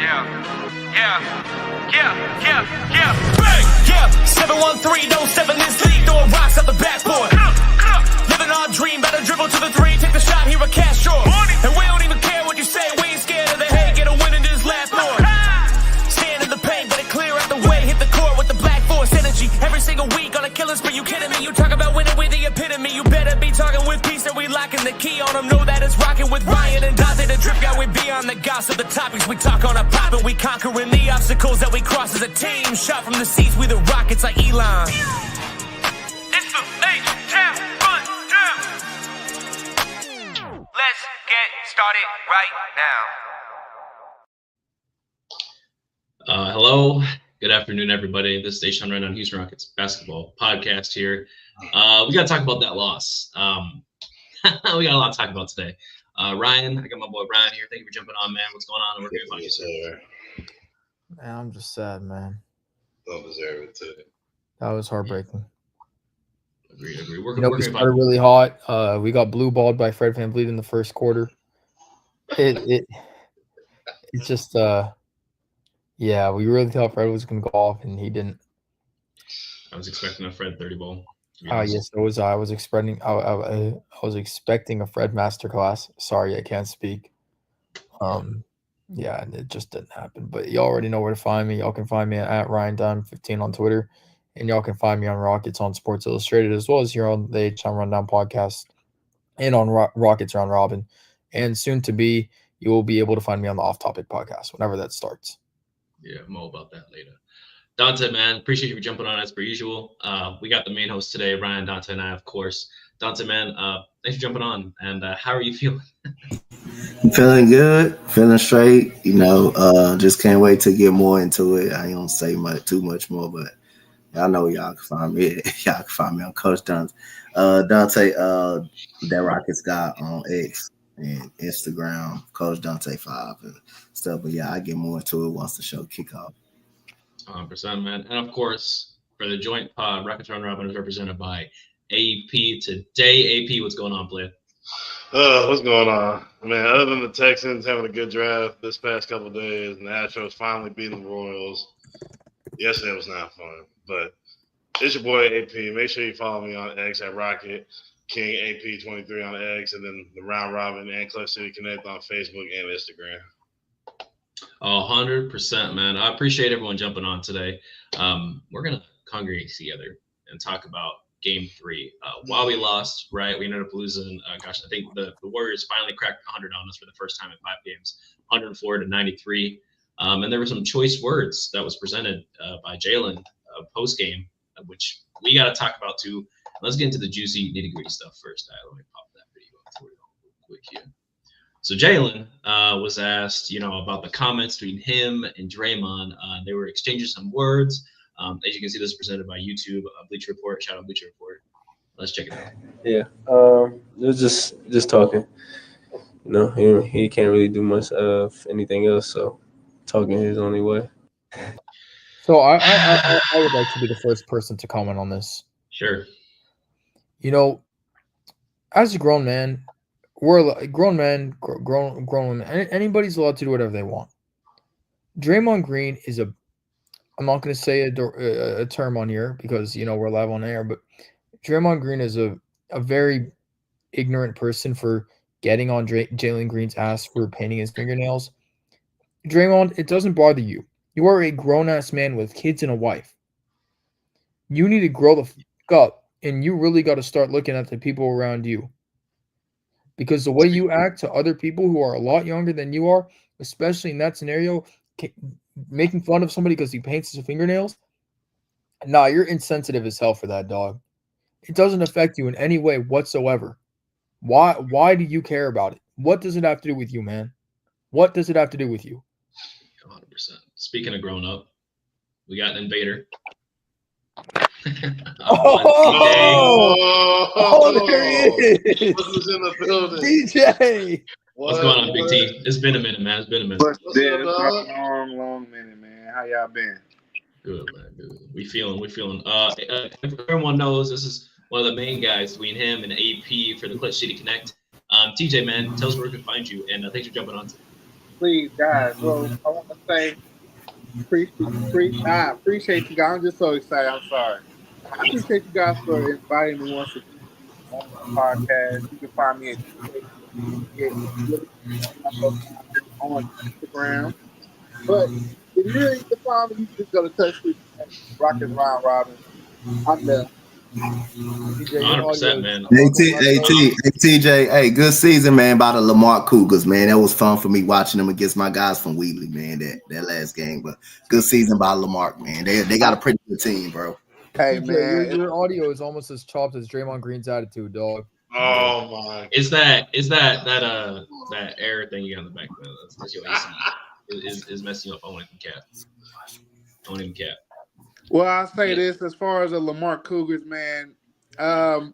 Bang! Yeah, 713, don't step in this league, throwing rocks up the backboard. Living our dream, better dribble to the three, take the shot, here a cash draw. And we don't even care what you say, we ain't scared of the hate, get a win in this last board. Stand in the paint, better clear out the way, hit the court with the black force energy. Every single week on a killing spree, you kidding me? You talk about winning with the epitome, you better be talking with peace and we locking the key on them. Know that it's rocking with Ryan and Donte, the drip guy, we beyond the gossip, the topics we talk on a pop and we conquering the obstacles that we cross as a team. Shot from the seats, we the Rockets like Elon. It's the H-Town Run Down. Let's get started right now. Hello, good afternoon, everybody. This is H-Town Run Down Houston Rockets basketball podcast here. We got to talk about that loss. We got a lot to talk about today. Ryan, I got my boy Ryan here. Thank you for jumping on, man. What's going on? Man, I'm just sad, man. Don't deserve it too. That was heartbreaking. Agree. We started really hot. We got blue balled by Fred VanVleet in the first quarter. It's just yeah, we really thought Fred was gonna go off and he didn't. I was expecting a Fred 30 ball. Yes, it was. I was expecting a Fred masterclass. Sorry, I can't speak. Yeah, and it just didn't happen. But you already know where to find me. Y'all can find me at RyanDime15 on Twitter, and y'all can find me on Rockets on Sports Illustrated, as well as here on the H-Town Rundown podcast and on Rockets Round Robin. And soon to be, you will be able to find me on the Off Topic podcast whenever that starts. Yeah, more about that later. Donte, man, appreciate you for jumping on as per usual. We got the main host today, Ryan, Donte, and I, of course. Donte, man, thanks for jumping on. And how are you feeling? Feeling good, feeling straight. Just can't wait to get more into it. I ain't gonna say too much more, but y'all know y'all can find me. Y'all can find me on Coach Donte. Donte, that Rockets guy on X and Instagram, Coach Donte5 and stuff. But yeah, I get more into it once the show kick off. 100%, man. And of course, for the joint pod, Rockets Round Robin is represented by AP today. AP, what's going on, Blade? What's going on? Man, other than the Texans having a good draft this past couple of days and the Astros finally beating the Royals, yesterday was not fun. But it's your boy AP. Make sure you follow me on X at Rocket King AP23 on X, and then the Round Robin and Clutch City Connect on Facebook and Instagram. 100%, man. I appreciate everyone jumping on today. We're going to congregate together and talk about Game 3. While we lost, right, we ended up losing. I think the Warriors finally cracked 100 on us for the first time in 5 games, 104-93. And there were some choice words that was presented by Jalen post-game, which we got to talk about too. Let's get into the juicy nitty-gritty stuff first. Let me pop that video up for you real quick here. So Jalen was asked, about the comments between him and Draymond. They were exchanging some words. As you can see, this is presented by YouTube, Bleacher Report. Shout out Bleacher Report. Let's check it out. Yeah, it was just talking. He can't really do much of anything else, so talking his only way. So I would like to be the first person to comment on this. Sure. As a grown man, we're grown men, grown women. Anybody's allowed to do whatever they want. Draymond Green is I'm not going to say a term on here because, we're live on air, but Draymond Green is a very ignorant person for getting on Jalen Green's ass for painting his fingernails. Draymond, it doesn't bother you. You are a grown-ass man with kids and a wife. You need to grow the fuck up, and you really got to start looking at the people around you. Because the way you act to other people who are a lot younger than you are, especially in that scenario, making fun of somebody because he paints his fingernails, you're insensitive as hell for that, dog. It doesn't affect you in any way whatsoever. Why do you care about it? What does it have to do with you, man? What does it have to do with you? 100%. Speaking of grown up, we got an invader. There he is. Who's in the building? DJ. What's going on, Big T? It's been a minute, man. It's been a minute. What's up, dog? Long minute, man. How y'all been? Good, man. Good. We feeling. Everyone knows this is one of the main guys between him and AP for the Clutch City Connect. TJ, man, tell us where we can find you, and thanks for jumping on today. Please, guys. Well, I want to say I appreciate you guys. I'm just so excited. I'm sorry. I appreciate you guys for inviting me once again on the podcast. You can find me at on Instagram. But if you really need to find me, you can just go to Touch Street Rockets Round Robin. I'm there. DJ, your audio 100%, is man. Hey, muffled, my brother. TJ, hey, good season, man, by the Lamar Cougars, man. That was fun for me watching them against my guys from Wheatley, man, that last game. But good season by Lamar, man. They got a pretty good team, bro. Hey DJ, man, your audio is almost as chopped as Draymond Green's attitude, dog. Oh my! Is that that error thing you got in the back? That's your AC is messing you up. I won't even cap. well, I'll say this as far as the Lamar Cougars, man. I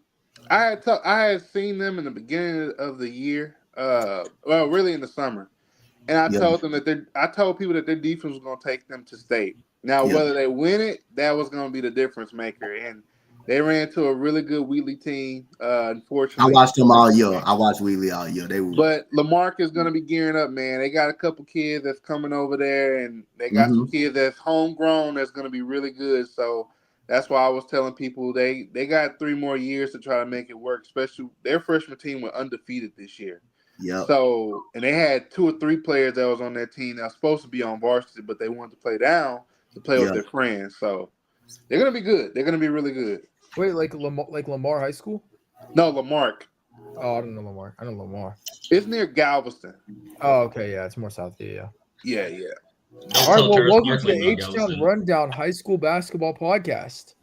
had seen them in the beginning of the year. Well, really in the summer, and I Yeah, told them that I told people that their defense was going to take them to state. Now, yeah. whether they win it, that was going to be the difference maker, and they ran into a really good Wheatley team. I Unfortunately, watched them all year. I watched Wheatley all year. They were. but Lamarck is going to be gearing up, man. They got a couple kids that's coming over there, and they got Mm-hmm. some kids that's homegrown that's going to be really good. So that's why I was telling people they got 3 more years to try to make it work. Especially their freshman team went undefeated this year. Yep. So and they had 2 or 3 players that was on that team that was supposed to be on varsity, but they wanted to play down to play with Yep. their friends. So they're going to be good. They're going to be really good. Wait, like Lamar High School? No, Lamarck. Oh, I don't know Lamar. I know Lamar. It's near Galveston. Oh, okay, yeah, it's more south. Yeah. Yeah, yeah. Don't All right, tell well, Terrace welcome to Parkland the about H-Town Galveston. Rundown High School Basketball Podcast.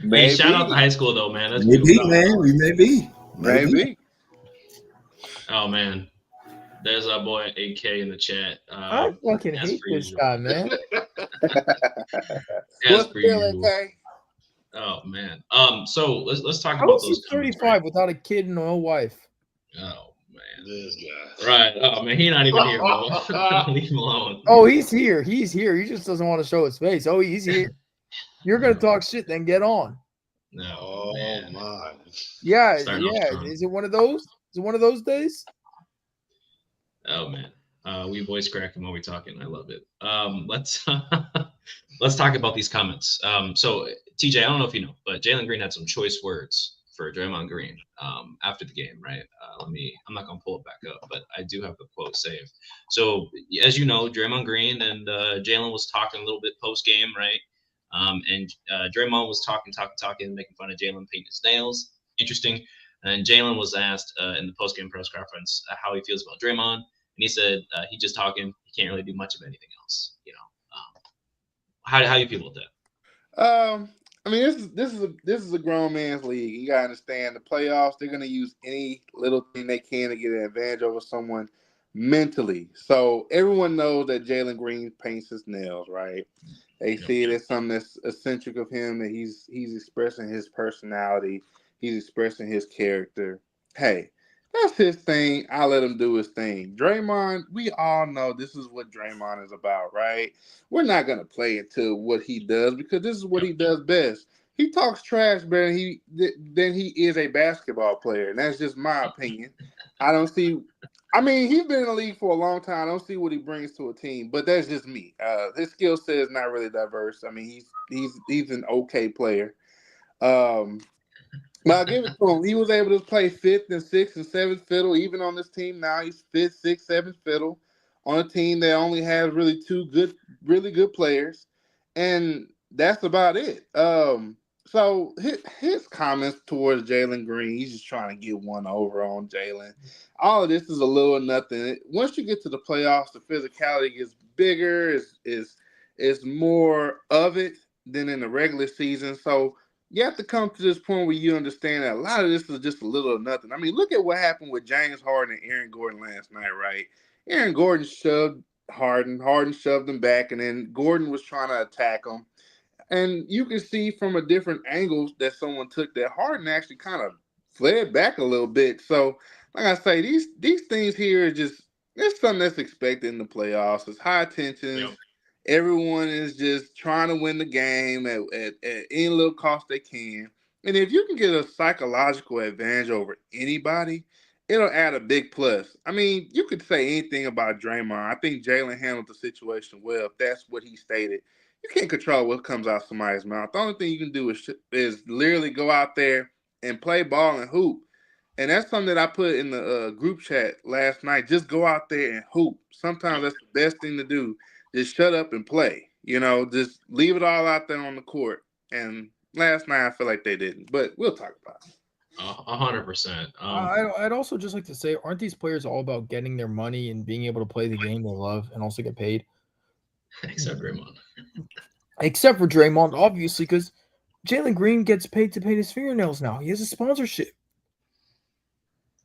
Hey, shout out to high school though, man. That's Maybe, beautiful. man. We may be. Maybe. Oh man, there's our boy AK in the chat. I fucking as hate per this usual. guy, man. As What's per the deal, usual. AK? Oh man. So let's talk How about is he those comments, 35 right? without a kid and no wife? Oh man. This guy. Right. Oh man, he not even here, bro. Leave him alone. Oh, he's here. He's here. He just doesn't want to show his face. Oh, he's here. You're gonna talk shit, then get on. No. Oh man. my! Yeah, Starting off yeah. strong. Is it one of those? Is it one of those days? Oh man. We voice cracking while we're talking. I love it. Let's talk about these comments. So TJ, I don't know if you know, but Jalen Green had some choice words for Draymond Green after the game, right? I'm not gonna pull it back up, but I do have the quote saved. So as you know, Draymond Green and Jalen was talking a little bit post game, right? And Draymond was talking, making fun of Jalen painting his nails. Interesting. And Jalen was asked in the post game press conference how he feels about Draymond. And he said he just talking. He can't really do much of anything else. You know, how you feel about that? I mean, this is a grown man's league. You gotta understand the playoffs. They're gonna use any little thing they can to get an advantage over someone mentally. So everyone knows that Jalen Green paints his nails, right? They see it as something that's eccentric of him. That he's expressing his personality. He's expressing his character. Hey, that's his thing. I let him do his thing. Draymond, we all know this is what Draymond is about, right? We're not gonna play into what he does because this is what he does best. He talks trash better than he is a basketball player, and that's just my opinion. I don't see. I mean, he's been in the league for a long time. I don't see what he brings to a team, but that's just me. His skill set is not really diverse. I mean, he's an okay player. But I'll give it to him. He was able to play 5th and 6th and 7th fiddle. Even on this team now, he's 5th, 6th, 7th fiddle on a team that only has really 2 really good players, and that's about it. So his comments towards Jalen Green, he's just trying to get one over on Jalen. All of this is a little nothing. Once you get to the playoffs, the physicality gets bigger. Is more of it than in the regular season. So you have to come to this point where you understand that a lot of this is just a little or nothing. I mean, look at what happened with James Harden and Aaron Gordon last night, right? Aaron Gordon shoved Harden shoved him back, and then Gordon was trying to attack him. And you can see from a different angle that someone took that Harden actually kind of fled back a little bit. So, like I say, these things here are just it's something that's expected in the playoffs. It's high tensions. Yep. Everyone is just trying to win the game at any little cost they can. And if you can get a psychological advantage over anybody, it'll add a big plus. I mean, you could say anything about Draymond. I think Jalen handled the situation well. If that's what he stated, you can't control what comes out somebody's mouth. The only thing you can do is literally go out there and play ball and hoop. And that's something that I put in the group chat last night. Just go out there and hoop. Sometimes that's the best thing to do. Just shut up and play. Just leave it all out there on the court. And last night I feel like they didn't. But we'll talk about it. 100%. I'd also just like to say, aren't these players all about getting their money and being able to play the game they love and also get paid? Except Draymond. Except for Draymond, obviously, because Jalen Green gets paid to paint his fingernails now. He has a sponsorship.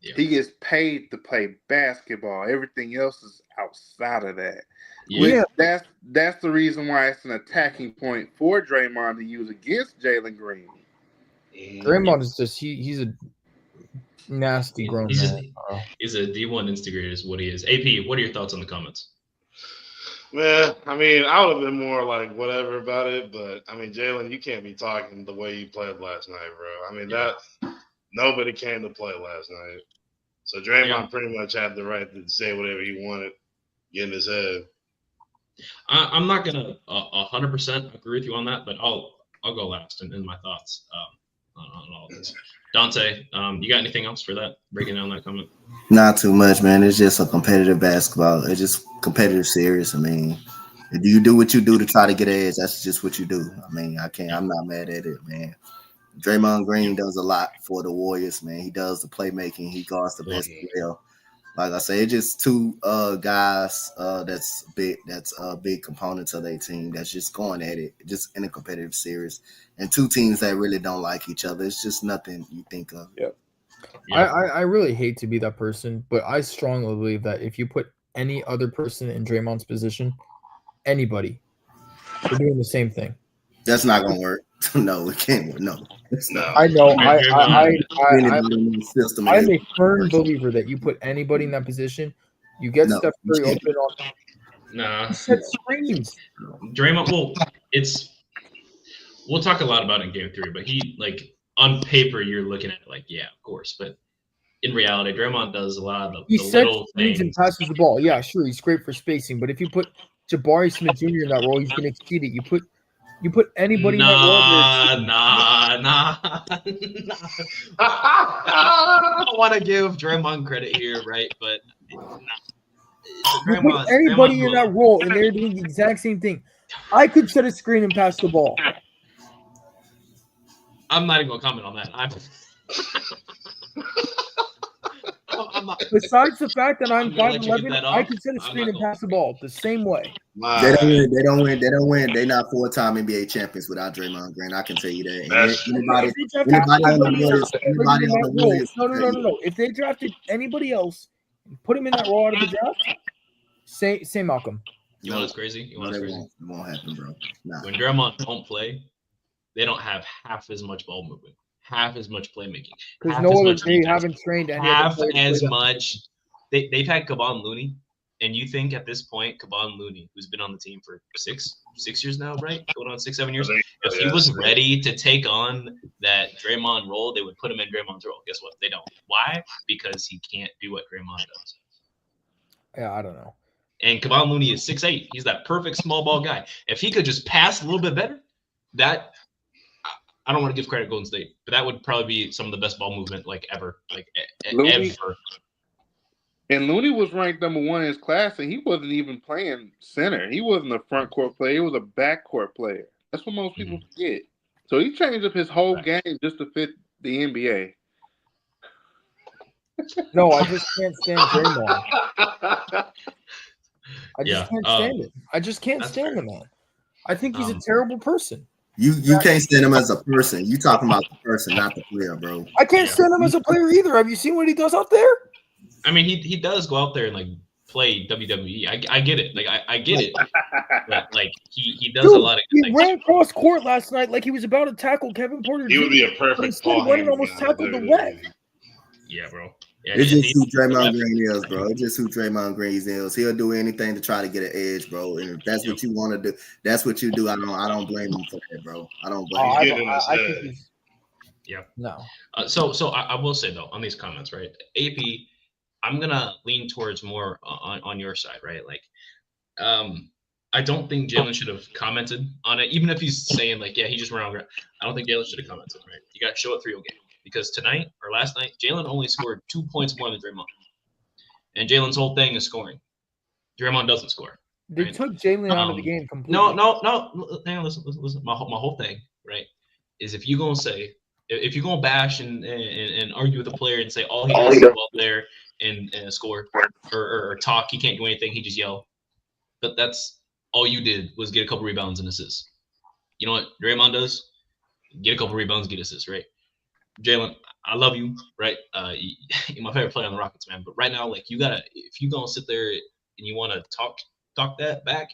Yeah. He gets paid to play basketball. Everything else is outside of that. Yeah. That's the reason why it's an attacking point for Draymond to use against Jalen Green. Draymond is just he's a nasty grown man. He's a D1 instigator is what he is. AP, what are your thoughts on the comments? Man, I mean, I would have been more like whatever about it, but I mean, Jalen, you can't be talking the way you played last night, bro. I mean, nobody came to play last night. So Draymond pretty much had the right to say whatever he wanted, get in his head. I'm not gonna 100% agree with you on that, but I'll go last in my thoughts on all of this. Donte, you got anything else for that? Breaking down that comment? Not too much, man. It's just a competitive basketball. It's just competitive series. I mean, if you do what you do to try to get an edge, that's just what you do. I mean, I'm not mad at it, man. Draymond Green does a lot for the Warriors, man. He does the playmaking. He guards the best player. Like I say, it's just two guys that's a big component of their team that's just going at it, just in a competitive series. And two teams that really don't like each other. It's just nothing you think of. Yep. Yeah. I really hate to be that person, but I strongly believe that if you put any other person in Draymond's position, anybody, they're doing the same thing. That's not gonna work. No, it can't work. No, it's not. I know. I'm a a firm believer that you put anybody in that position, you get Steph Curry open on. Nah. Set screens. Draymond. Well, we'll talk a lot about it in Game 3, but he on paper you're looking at it like, yeah, of course, but in reality, Draymond does a lot of the little things and passes the ball. Yeah, sure, he's great for spacing, but if you put Jabari Smith Jr. in that role, he's going to exceed it. You put anybody in that role. Nah. I don't want to give Draymond credit here, right? But you put anybody in that role, and they're doing the exact same thing. I could set a screen and pass the ball. I'm not even going to comment on that. I'm not. Besides the fact that I'm 5'11", I can set a screen and pass the ball the same way. They don't win. They're not 4-time NBA champions without Draymond Green. I can tell you that. No. If they drafted anybody else and put him in that role out of the draft, say Malcolm. You want us crazy? It won't happen, bro. Nah. When Draymond don't play, they don't have half as much ball movement, half as much playmaking. Because they haven't trained any half as much. They've had Kevon Looney, and you think at this point, Kevon Looney, who's been on the team for six years now, right? Going on 6-7 years. If he was ready to take on that Draymond role, they would put him in Draymond's role. Guess what? They don't. Why? Because he can't do what Draymond does. Yeah, I don't know. And Kevon Looney is 6'8". He's that perfect small ball guy. If he could just pass a little bit better, I don't want to give credit to Golden State, but that would probably be some of the best ball movement ever. Ever. And Looney was ranked number 1 in his class, and he wasn't even playing center. He wasn't a front court player. He was a back court player. That's what most people forget. So he changed up his whole game just to fit the NBA. No, I just can't stand Draymond. I just can't stand it. I just can't stand the man. I think he's a terrible person. You can't stand him as a person. You talking about the person, not the player, bro. I can't stand him as a player either. Have you seen what he does out there? I mean, he does go out there and play WWE. I get it. I get it. But he does a lot of good things. He ran cross court last night like he was about to tackle Kevin Porter. He would be a perfect ball handler. Almost tackled the wet. Yeah, bro. Yeah, it's just who Draymond Green is, bro. It's just who Draymond Green is. He'll do anything to try to get an edge, bro. And if that's what you want to do, that's what you do. I don't blame him for that, bro. I don't blame him. Yeah. No. So I will say though on these comments, right? AP, I'm gonna lean towards more on your side, right? Like, I don't think Jalen should have commented on it, even if he's saying like, yeah, he just ran around. I don't think Jalen should have commented, right? You got to show it 3-0 game because tonight or last night, Jalen only scored 2 points more than Draymond, and Jalen's whole thing is scoring. Draymond doesn't score. They Right? took Jalen out of the game completely. No. Hang on, listen. My whole thing, right, is if you're gonna bash and argue with a player and say all he does is go out there and score or talk, he can't do anything, he just yell. But that's all you did was get a couple rebounds and assists. You know what Draymond does? Get a couple rebounds, get assists, right? Jalen, I love you, right? You're my favorite player on the Rockets, man. But right now, like if you're gonna sit there and you want to talk that back,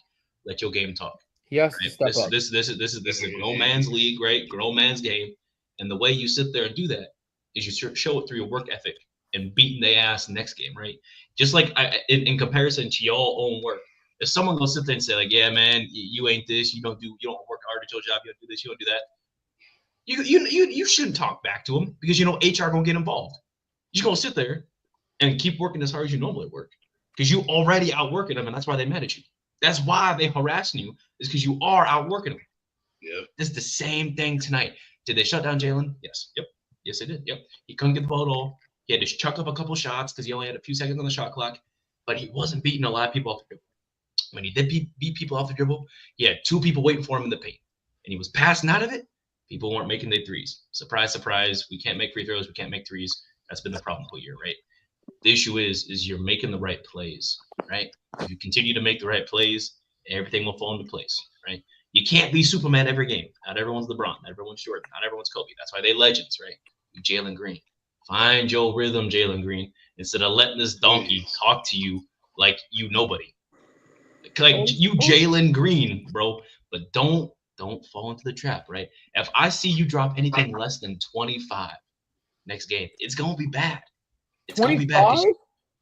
let your game talk. He has to Right? step up. This is a grown man's league, right? Grown man's game, and the way you sit there and do that is you show it through your work ethic and beating their ass next game, right? Just like in comparison to your own work. If someone goes sit there and say like, yeah, man, you ain't this, you don't work hard at your job, you don't do this, you don't do that. You shouldn't talk back to them because HR gonna get involved. You're gonna sit there and keep working as hard as you normally work because you already outworking them, and that's why they mad at you. That's why they harassing you, is because you are outworking them. Yep. This is the same thing tonight. Did they shut down Jalen? Yes. Yep. Yes, they did. Yep. He couldn't get the ball at all. He had to chuck up a couple shots because he only had a few seconds on the shot clock, but he wasn't beating a lot of people off the dribble. When he did beat people off the dribble, he had 2 people waiting for him in the paint, and he was passing out of it. People weren't making their threes. Surprise, surprise. We can't make free throws. We can't make threes. That's been the problem all year, right? The issue is you're making the right plays, right? If you continue to make the right plays, everything will fall into place, right? You can't be Superman every game. Not everyone's LeBron. Not everyone's Jordan. Not everyone's Kobe. That's why they legends, right? Jalen Green. Find your rhythm, Jalen Green, instead of letting this donkey talk to you like you nobody. Like you Jalen Green, bro. But don't fall into the trap, right? If I see you drop anything less than 25 next game, it's gonna be bad. It's 25? Gonna be bad.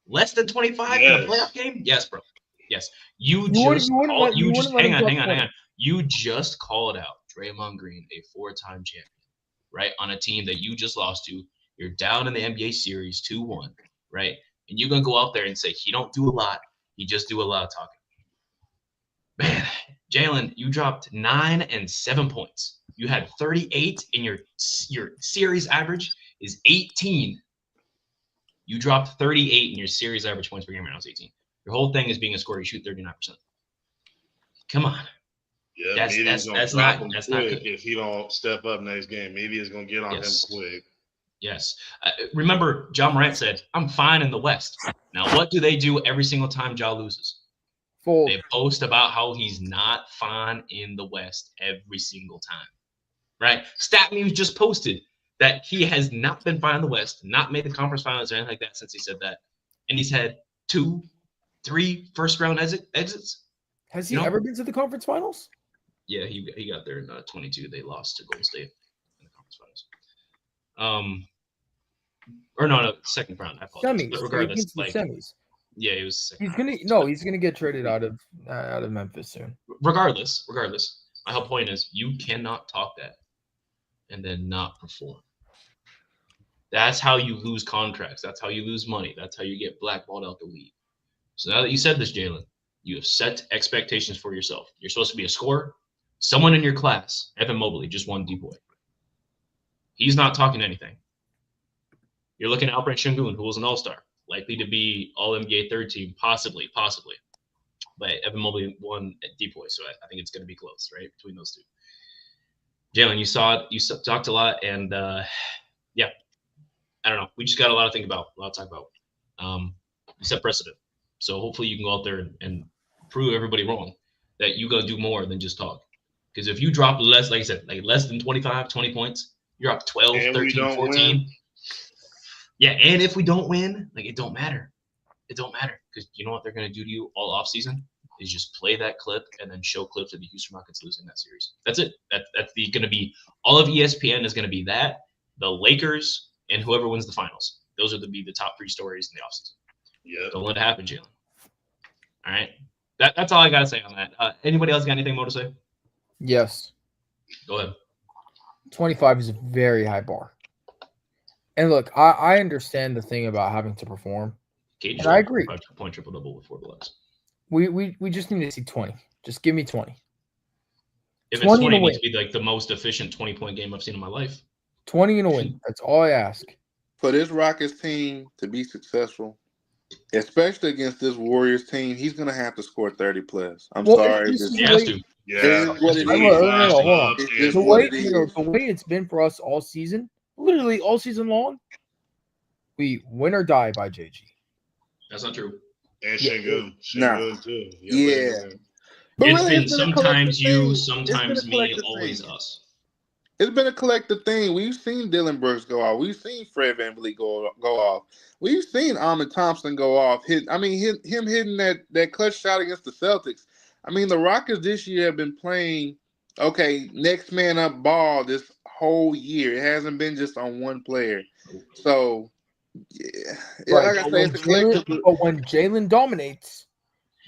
Less than 25 in a playoff game? Yes, bro. Yes. Hang on. You just called out Draymond Green, a 4-time champion, right? On a team that you just lost to. You're down in the NBA series 2-1, right? And you're gonna go out there and say he don't do a lot, he just do a lot of talking. Man, Jalen, you dropped 9 and 7 points. You had 38 in your series average is 18. You dropped 38 in your series average points per game right now is 18. Your whole thing is being a scorer. You shoot 39%. Come on. Yeah, that's not good. If he don't step up next game, maybe it's gonna get on him quick. Yes. Remember, John Morant said, "I'm fine in the West." Now, what do they do every single time Ja loses? They post about how he's not fine in the West every single time, right? Stat News just posted that he has not been fine in the West, not made the conference finals or anything like that since he said that. And he's had 2, 3 first-round exits. Has he ever been to the conference finals? Yeah, he got there in 22. They lost to Golden State in the conference finals. Or no, second round. I apologize. Semis. But regardless, semis. Yeah, he was. He's gonna get traded out of Memphis soon. Regardless, my whole point is you cannot talk that and then not perform. That's how you lose contracts. That's how you lose money. That's how you get blackballed out the league. So now that you said this, Jalen, you have set expectations for yourself. You're supposed to be a scorer. Someone in your class, Evan Mobley, just won D-Boy. He's not talking anything. You're looking at Alperen Şengün, who was an all-star, likely to be all-NBA third team, possibly. But Evan Mobley won at D-Boy, so I think it's going to be close, right, between those two. Jalen, you saw it. You talked a lot, and, yeah, I don't know. We just got a lot to talk about. You set precedent. So hopefully you can go out there and prove everybody wrong that you got to do more than just talk. Because if you drop less, like I said, like less than 25, 20 points, you're up 12, and 13, 14. Win. Yeah, and if we don't win, like it don't matter. It don't matter. Because you know what they're going to do to you all offseason is just play that clip and then show clips of the Houston Rockets losing that series. That's it. That's going to be – all of ESPN is going to be that, the Lakers, and whoever wins the finals. Those are the top 3 stories in the offseason. Yeah. Don't let it happen, Jalen. All right. That's all I got to say on that. Anybody else got anything more to say? Yes. Go ahead. 25 is a very high bar. And look, I understand the thing about having to perform. Cade And I agree. 5-point triple double with 4 blocks. We just need to see 20. Just give me 20. If 20 it's 20, and a it needs win. to be like the most efficient 20-point game I've seen in my life. 20 and a win. That's all I ask. For this Rockets team to be successful, especially against this Warriors team, he's going to have to score 30 plus. I'm sorry. this is He the has way, to. Yeah, It's what it is. hold on. It's just The what way it is. the way it's been for us all season, literally all season long, we win or die by JG. That's not true. And Yeah. Shingun too. Yeah. But It's really, been sometimes collective you, thing. sometimes It's been a me, collective always thing. us. It's been a collective thing. We've seen Dylan Brooks go off. We've seen Fred VanVleet go off. We've seen Ahmed Thompson go off. Him hitting that clutch shot against the Celtics. I mean, the Rockets this year have been playing, okay, next man up ball this whole year. It hasn't been just on one player. So, yeah, Right. like I say, it's a collective. But when Jalen dominates,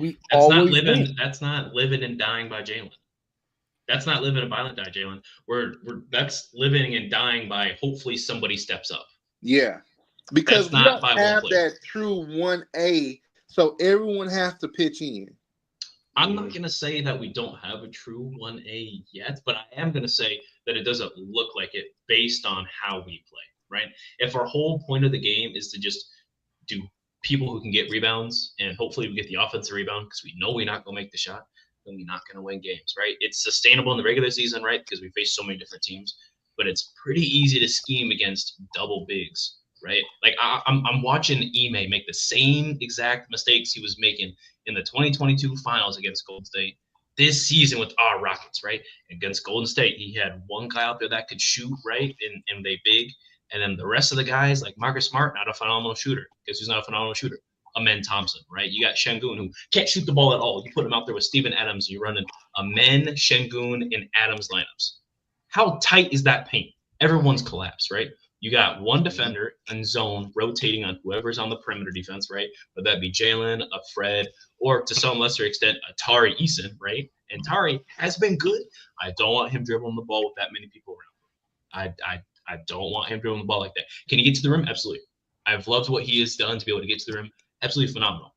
we That's not always living. win. That's not living and dying by Jalen. That's not living a violent die, Jalen. That's living and dying by hopefully somebody steps up. Yeah, because That's we not don't by one have player. that true 1A, so everyone has to pitch in. I'm not going to say that we don't have a true 1A yet, but I am going to say that it doesn't look like it based on how we play, right? If our whole point of the game is to just do people who can get rebounds and hopefully we get the offensive rebound because we know we're not going to make the shot, then we're not going to win games, right? It's sustainable in the regular season, right? Because we face so many different teams, but it's pretty easy to scheme against double bigs, right? Like I'm watching Ime make the same exact mistakes he was making in the 2022 finals against Golden State this season with our Rockets, right? Against Golden State, he had one guy out there that could shoot, right? And they big. And then the rest of the guys, like Marcus Smart, not a phenomenal shooter. Guess who's not a phenomenal shooter? Amen Thompson, right? You got Şengün, who can't shoot the ball at all. You put him out there with Steven Adams, and you're running Amen, Şengün, and Adams lineups. How tight is that paint? Everyone's collapsed, right? You got one defender in zone rotating on whoever's on the perimeter defense, right? Whether that be Jalen, a Fred, or to some lesser extent, a Tari Eason, right? And Tari has been good. I don't want him dribbling the ball with that many people around. I don't want him dribbling the ball like that. Can he get to the rim? Absolutely. I've loved what he has done to be able to get to the rim. Absolutely phenomenal.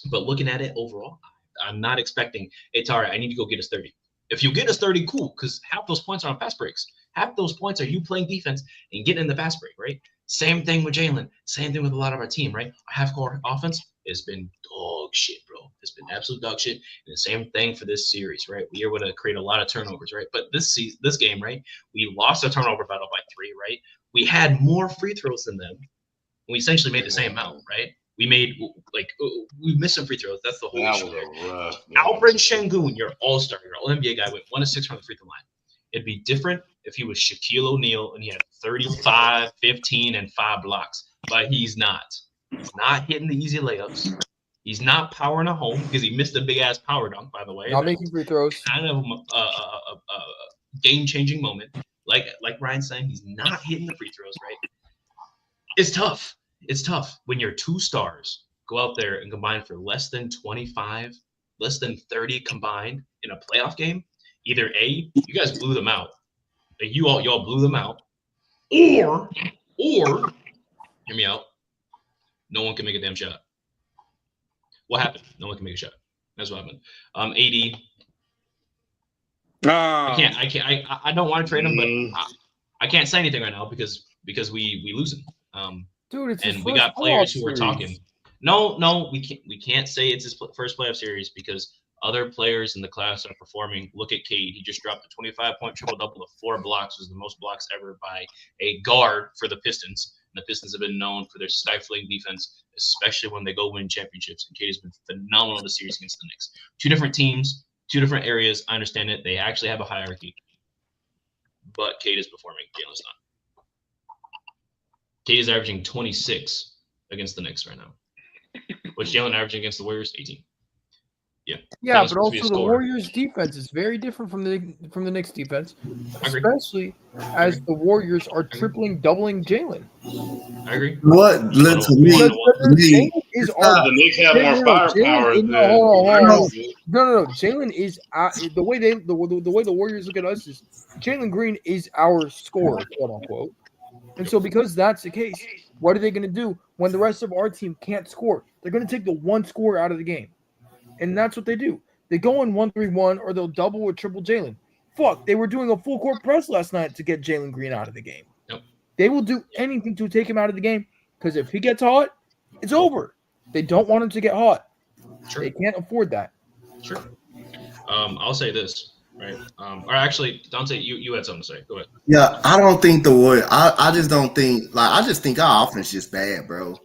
But looking at it overall, I'm not expecting, hey, Tari, I need to go get us 30. If you get us 30, cool, because half those points are on fast breaks. Half those points are you playing defense and getting in the fast break, right? Same thing with Jalen. Same thing with a lot of our team, right? Our half-court offense has been dog shit, bro. It's been absolute dog shit. And the same thing for this series, right? We were able to create a lot of turnovers, right? But this game, right, we lost a turnover battle by 3, right? We had more free throws than them. We essentially made the same amount, right? We missed some free throws. That's the whole issue there. Alfred Şengün, your all-star, your all-NBA guy, went 1 of 6 from the free throw line. It'd be different if he was Shaquille O'Neal and he had 35, 15, and 5 blocks. But he's not. He's not hitting the easy layups. He's not powering a home because he missed a big-ass power dunk, by the way. Not making free throws. Kind of a game-changing moment. Like Ryan's saying, he's not hitting the free throws, right? It's tough. It's tough when your 2 stars go out there and combine for less than 25, less than 30 combined in a playoff game. Either A, you guys blew them out. Like y'all blew them out. Or, hear me out, no one can make a damn shot. What happened? No one can make a shot. That's what happened. AD. I don't want to trade him, but I can't say anything right now because we lose him. Dude, it's and we got players who are talking. No, we can't say it's his first playoff series because other players in the class are performing. Look at Cade. He just dropped a 25-point triple-double with 4 blocks. It was the most blocks ever by a guard for the Pistons. And the Pistons have been known for their stifling defense, especially when they go win championships. And Cade has been phenomenal in the series against the Knicks. 2 different teams, 2 different areas. I understand it. They actually have a hierarchy. But Cade is performing. Jalen's not. Cade is averaging 26 against the Knicks right now. What's Jalen averaging against the Warriors? 18. Yeah, but also the Warriors' defense is very different from the Knicks' defense, especially as the Warriors are tripling, doubling Jalen. I agree. What led to me? The Knicks have more firepower than. No. Jalen is the way the Warriors look at us is Jalen Green is our scorer, quote unquote. And so because that's the case, What are they going to do when the rest of our team can't score? They're going to take the one score out of the game. And that's what they do. They go in 1-3-1 or they'll double or triple Jalen. Fuck, they were doing a full court press last night to get Jalen Green out of the game. Yep. They will do anything to take him out of the game because if he gets hot, it's over. They don't want him to get hot. Sure. They can't afford that. Sure. I'll say this, right? Or actually, Donte, you had something to say. Go ahead. Yeah, I don't think the Warriors. I just don't think. I just think our offense is just bad, bro.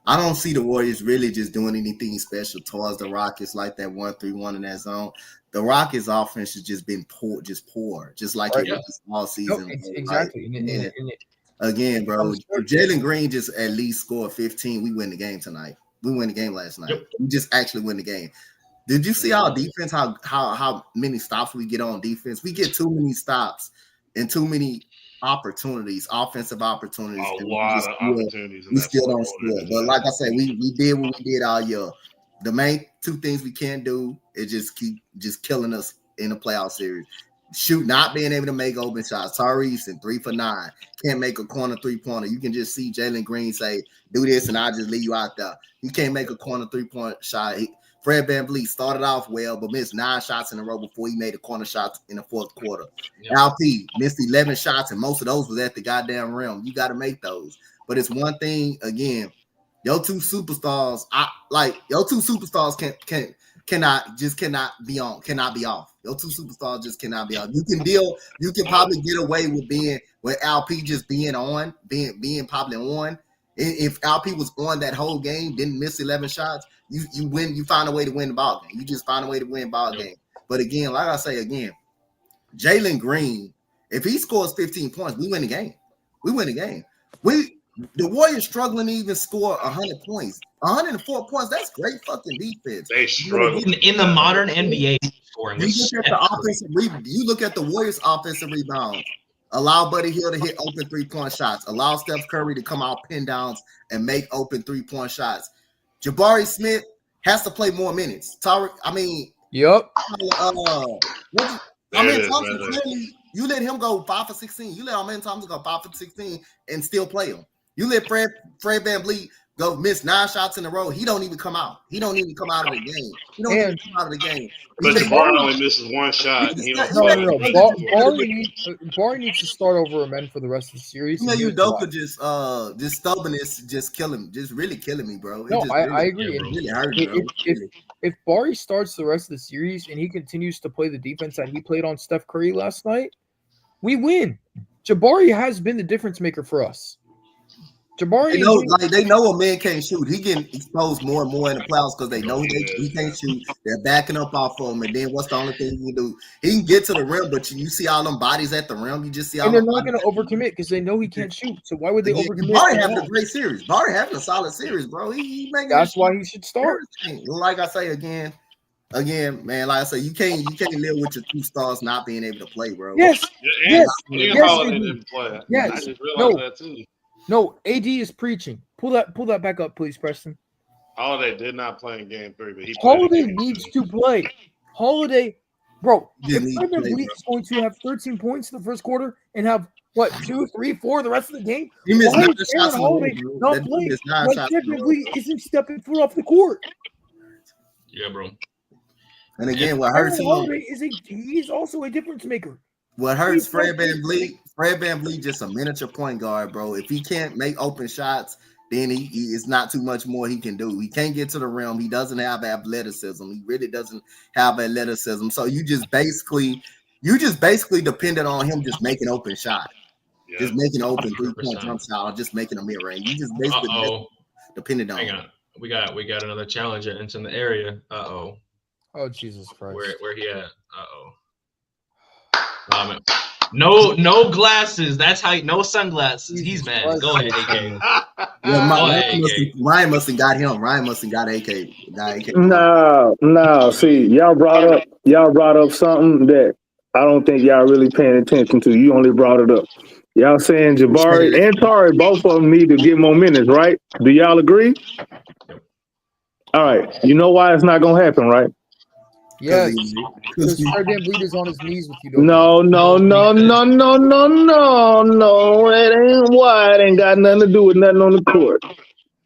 I don't see the Warriors really just doing anything special towards the Rockets like that 1-3-1 in that zone. The Rockets' offense has just been poor, just like it was all season. No, exactly. Like, again, bro, if Jalen Green just at least scored 15, we win the game tonight. We win the game last night. Yep. We just actually win the game. Did you see our defense? How many stops we get on defense? We get too many stops and too many opportunities, offensive opportunities. A lot of opportunities. We still don't score. But like I said, we did what we did all year. The main two things we can't do is just keep killing us in the playoff series. Not being able to make open shots. Tyrese and 3 for 9. Can't make a corner 3-pointer. You can just see Jalen Green say, do this and I'll just leave you out there. He can't make a corner 3-point shot. Fred VanVleet started off well, but missed 9 shots in a row before he made a corner shot in the fourth quarter. Yep. LP missed 11 shots, and most of those was at the goddamn rim. You got to make those. But it's one thing, again, your two superstars cannot be off. Your two superstars just cannot be off. You can probably get away with LP just being probably on. If LP was on that whole game, didn't miss 11 shots, you win. You find a way to win the ball game. You just find a way to win ball game. But again, like I say again, Jalen Green, if he scores 15 points, we win the game. We win the game. The Warriors struggling to even score 100 points. 104 points, that's great fucking defense. They struggle. In the modern NBA scoring. You look at the Warriors' offensive rebounds. Allow Buddy Hield to hit open 3-point shots. Allow Steph Curry to come out pin downs and make open 3-point shots. Jabari Smith has to play more minutes. Yep. You let him go 5 for 16. You let Amen Thompson go 5 for 16 and still play him. You let Fred VanVleet go miss 9 shots in a row. He don't even come out. He don't even come out of the game. He don't even come out of the game. But Jabari only misses 1 shot. No. Barry needs to start over Amen for the rest of the series. Udoka just stubbornness, just really killing me, bro. I agree. It really hurts, bro. If Barry starts the rest of the series and he continues to play the defense that he played on Steph Curry last night, we win. Jabari has been the difference maker for us. Jabari, they know a man can't shoot. He getting exposed more and more in the playoffs because they know he can't shoot. They're backing up off of him, and then what's the only thing he can do? He can get to the rim, but you see all them bodies at the rim. You just see all. And they're not going to overcommit because they know he can't shoot. So why would they overcommit? Barry having a great series. Barry having a solid series, bro. He making. That's why he should start. Like I say again, man. Like I say, you can't live with your 2 stars not being able to play, bro. Yes. Holiday didn't play. Yes. I just realized that too. No, AD is preaching. Pull that back up, please, Preston. Holiday did not play in Game 3, but he Holiday needs to play. Holiday, bro. If Fred VanVleet is going to have 13 points in the first quarter and have 2, 3, 4 the rest of the game, he missed 9 shots. Holiday not playing? Like Fred VanVleet isn't stepping foot off the court. Yeah, bro. And again, what hurts him? He's also a difference maker. What hurts Fred VanVleet just a miniature point guard, bro. If he can't make open shots, then he it's not too much more he can do. He can't get to the rim. He doesn't have athleticism. He really doesn't have athleticism. So you just basically depended on him just making open shots. Yeah. Just making open 3-point jump shot or just making a mid-range. You just basically depended on him. We got another challenger into the area. Oh, Jesus Christ. Where he at? No glasses. That's how. No sunglasses. He's mad. Go ahead, AK. Ryan must have got him. Ryan must have got AK. No. See, y'all brought up something that I don't think y'all really paying attention to. You only brought it up. Y'all saying Jabari and Tari, both of them need to get more minutes, right? Do y'all agree? All right. You know why it's not gonna happen, right? Yes, Cause because he- Fred VanVleet is on his knees with you. No. It ain't why. It ain't got nothing to do with nothing on the court.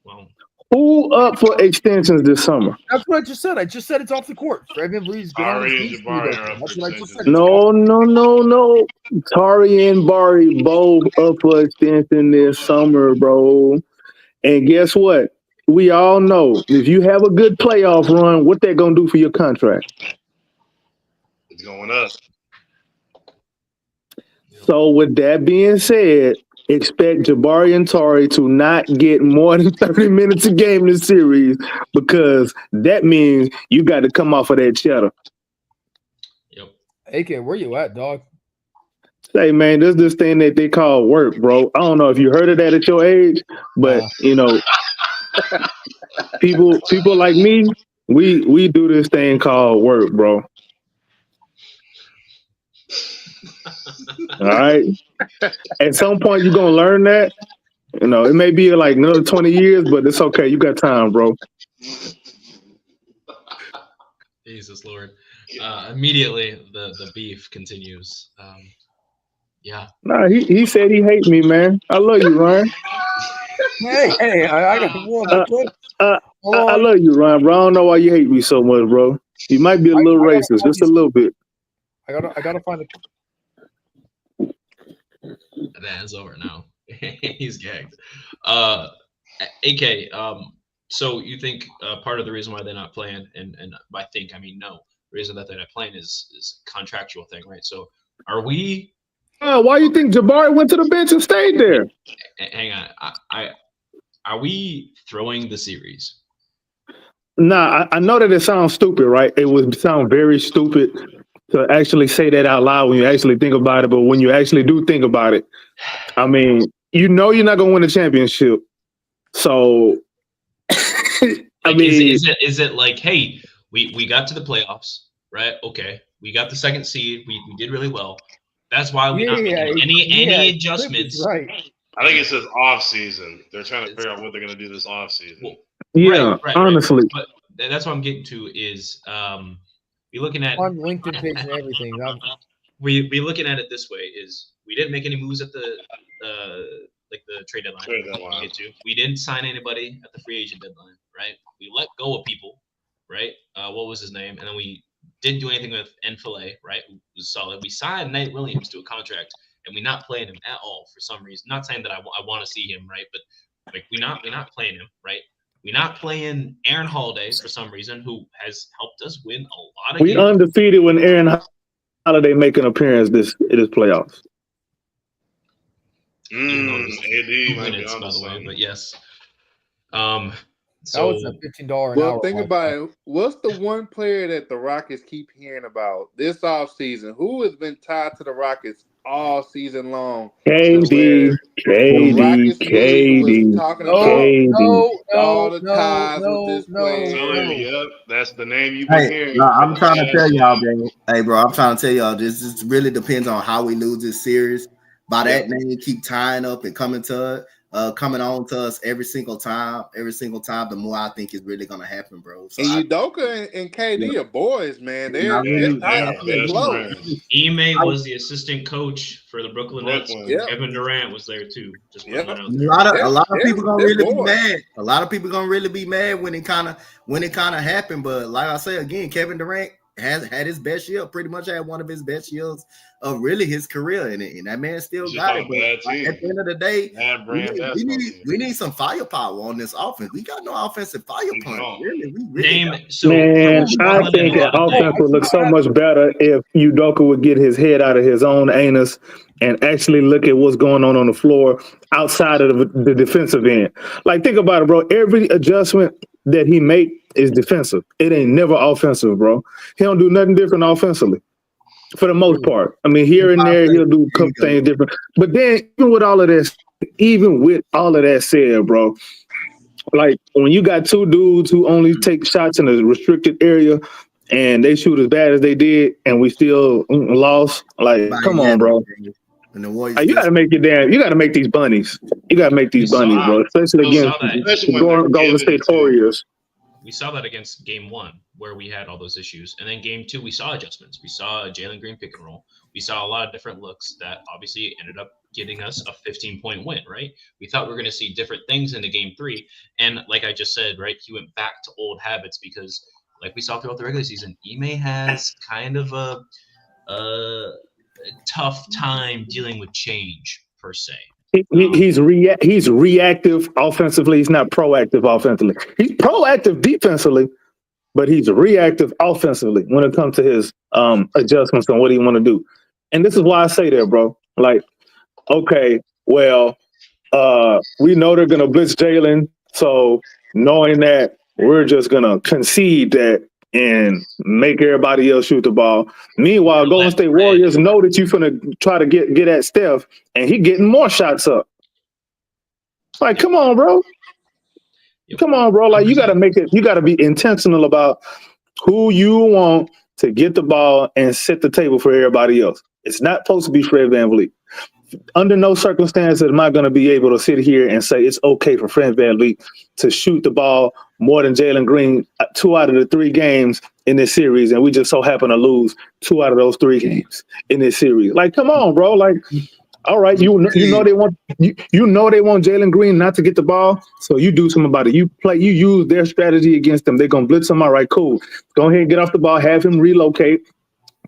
Well, Who up for extensions this summer? That's what I just said. I just said it's off the court. Fred VanVleet is good on his Tari and knees. Jabari are up That's for what I just said. extensions. No. Tari and Bari both up for extension this summer, bro. And guess what? We all know if you have a good playoff run, what they're gonna do for your contract. It's going up. So with that being said, expect Jabari and Tari to not get more than 30 minutes a game in this series because that means you got to come off of that cheddar. yep. AK, where you at, dog? Say, man, there's this thing that they call work, bro. I don't know if you heard of that at your age, but you know, people like me, we do this thing called work, bro. All right. At some point, you're gonna learn that. You know, it may be like another 20 years, but it's okay. You got time, bro. Jesus Lord. Immediately the beef continues. Yeah. Nah, he said he hate me, man. I love you, Ryan. Hey, I got the one. I love you, Ryan, bro. I don't know why you hate me so much, bro. You might be a little racist, just a little bit. I gotta find it. That's over now. He's gagged. AK, so you think part of the reason why they're not playing, and by think I mean no, the reason that they're not playing is contractual thing, right? So are we? Why you think Jabari went to the bench and stayed there? Hang on, are we throwing the series? Nah, I know that it sounds stupid, right? It would sound very stupid to actually say that out loud when you actually think about it. But when you actually do think about it, I mean, you know you're not going to win a championship. So, I mean, is it like, hey, we got to the playoffs, right? Okay, we got the second seed. We did really well. That's why we're not making any adjustments. Right. I think it's this off season. They're trying to figure out what they're going to do this off season. Well, yeah, right, honestly. But that's what I'm getting to is we're looking at on LinkedIn page and everything. We looking at it this way is we didn't make any moves at the trade deadline. We didn't sign anybody at the free agent deadline, right? We let go of people, right? What was his name? And then we didn't do anything with Enfile, right? It was solid. We signed Nate Williams to a contract, and we're not playing him at all for some reason. Not saying that I want to see him, right? But like we're not playing him, right? We're not playing Aaron Holiday for some reason, who has helped us win a lot of games. We undefeated when Aaron Holiday make an appearance this playoffs. AD might be on by the way, something. but yes. That was a $15 an hour. Well, think about it. What's the one player that the Rockets keep hearing about this offseason? Who has been tied to the Rockets all season long? KD. Was talking about all the ties with this player. Yep, that's the name you've been hearing. No, I'm trying to tell y'all, bro. Hey, bro, I'm trying to tell y'all this really depends on how we lose this series. By that name, keep tying up and coming on to us every single time. The more I think is really gonna happen, bro. So and Udoka and KD are boys, man. They're close. Ime was the assistant coach for the Brooklyn Nets. Yep. Kevin Durant was there too. Just a lot of people gonna really be mad. A lot of people gonna really be mad when it kind of happened. But like I say again, Kevin Durant has had his best year. Pretty much had one of his best years of really his career, and that man still got it. But at the end of the day, we need some firepower on this offense. We got no offensive firepower. Really, man, I think that offense would look so much better if Udoka would get his head out of his own anus and actually look at what's going on the floor outside of the defensive end. Like, think about it, bro. Every adjustment that he make is defensive. It ain't never offensive, bro. He don't do nothing different offensively. For the most part. I mean, here and there, he'll do a couple things different. But then, even with all of that said, bro, like when you got two dudes who only take shots in a restricted area and they shoot as bad as they did and we still lost, like, come on, bro. And the Warriors, you gotta make these bunnies. You gotta make these bunnies, bro. Especially against the Golden State Warriors. we saw that against game 1 where we had all those issues, and then game 2 we saw adjustments. We saw a Jalen Green pick and roll. We saw a lot of different looks that obviously ended up getting us a 15-point win. Right? We thought we were going to see different things into game 3, and like I just said, right, he went back to old habits because, like we saw throughout the regular season, Ime has kind of a tough time dealing with change per se. He's reactive offensively. He's not proactive offensively. He's proactive defensively, but he's reactive offensively when it comes to his adjustments and what he want to do. And this is why I say that, bro. Like, okay, well, we know they're gonna blitz Jalen, so knowing that, we're just gonna concede that and make everybody else shoot the ball. Meanwhile, Golden State Warriors know that you're finna try to get at Steph, and he getting more shots up. Like, come on, bro. Come on, bro. Like, you gotta make it. You gotta be intentional about who you want to get the ball and set the table for everybody else. It's not supposed to be Fred VanVleet. Under no circumstances am I going to be able to sit here and say it's okay for Fred VanVleet to shoot the ball more than Jalen Green 2 out of the 3 games in this series, and we just so happen to lose 2 out of those 3 games in this series. Like, come on, bro. Like, all right, you know they want Jalen Green not to get the ball, so you do something about it. You use their strategy against them. They're gonna blitz him. All right, cool. Go ahead and get off the ball. Have him relocate.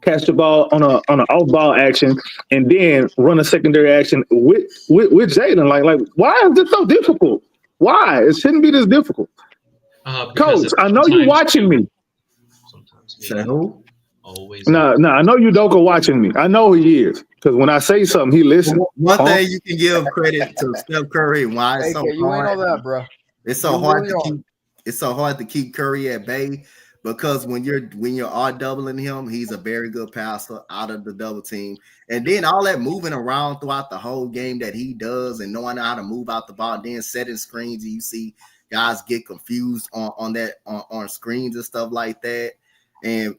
Catch the ball on an off ball action, and then run a secondary action with Jalen. Like, why is this so difficult? Why? It shouldn't be this difficult. Coach, I know you watching me. Sometimes Say who? Always. No, I know you don't go watching me. I know he is, because when I say something, he listens. One thing you can give credit to Steph Curry and why it's so you ain't all hard. that, bro. It's so hard to keep. It's so hard to keep Curry at bay. Because when you're all doubling him, he's a very good passer out of the double team. And then all that moving around throughout the whole game that he does and knowing how to move out the ball, then setting screens, and you see guys get confused on screens and stuff like that, and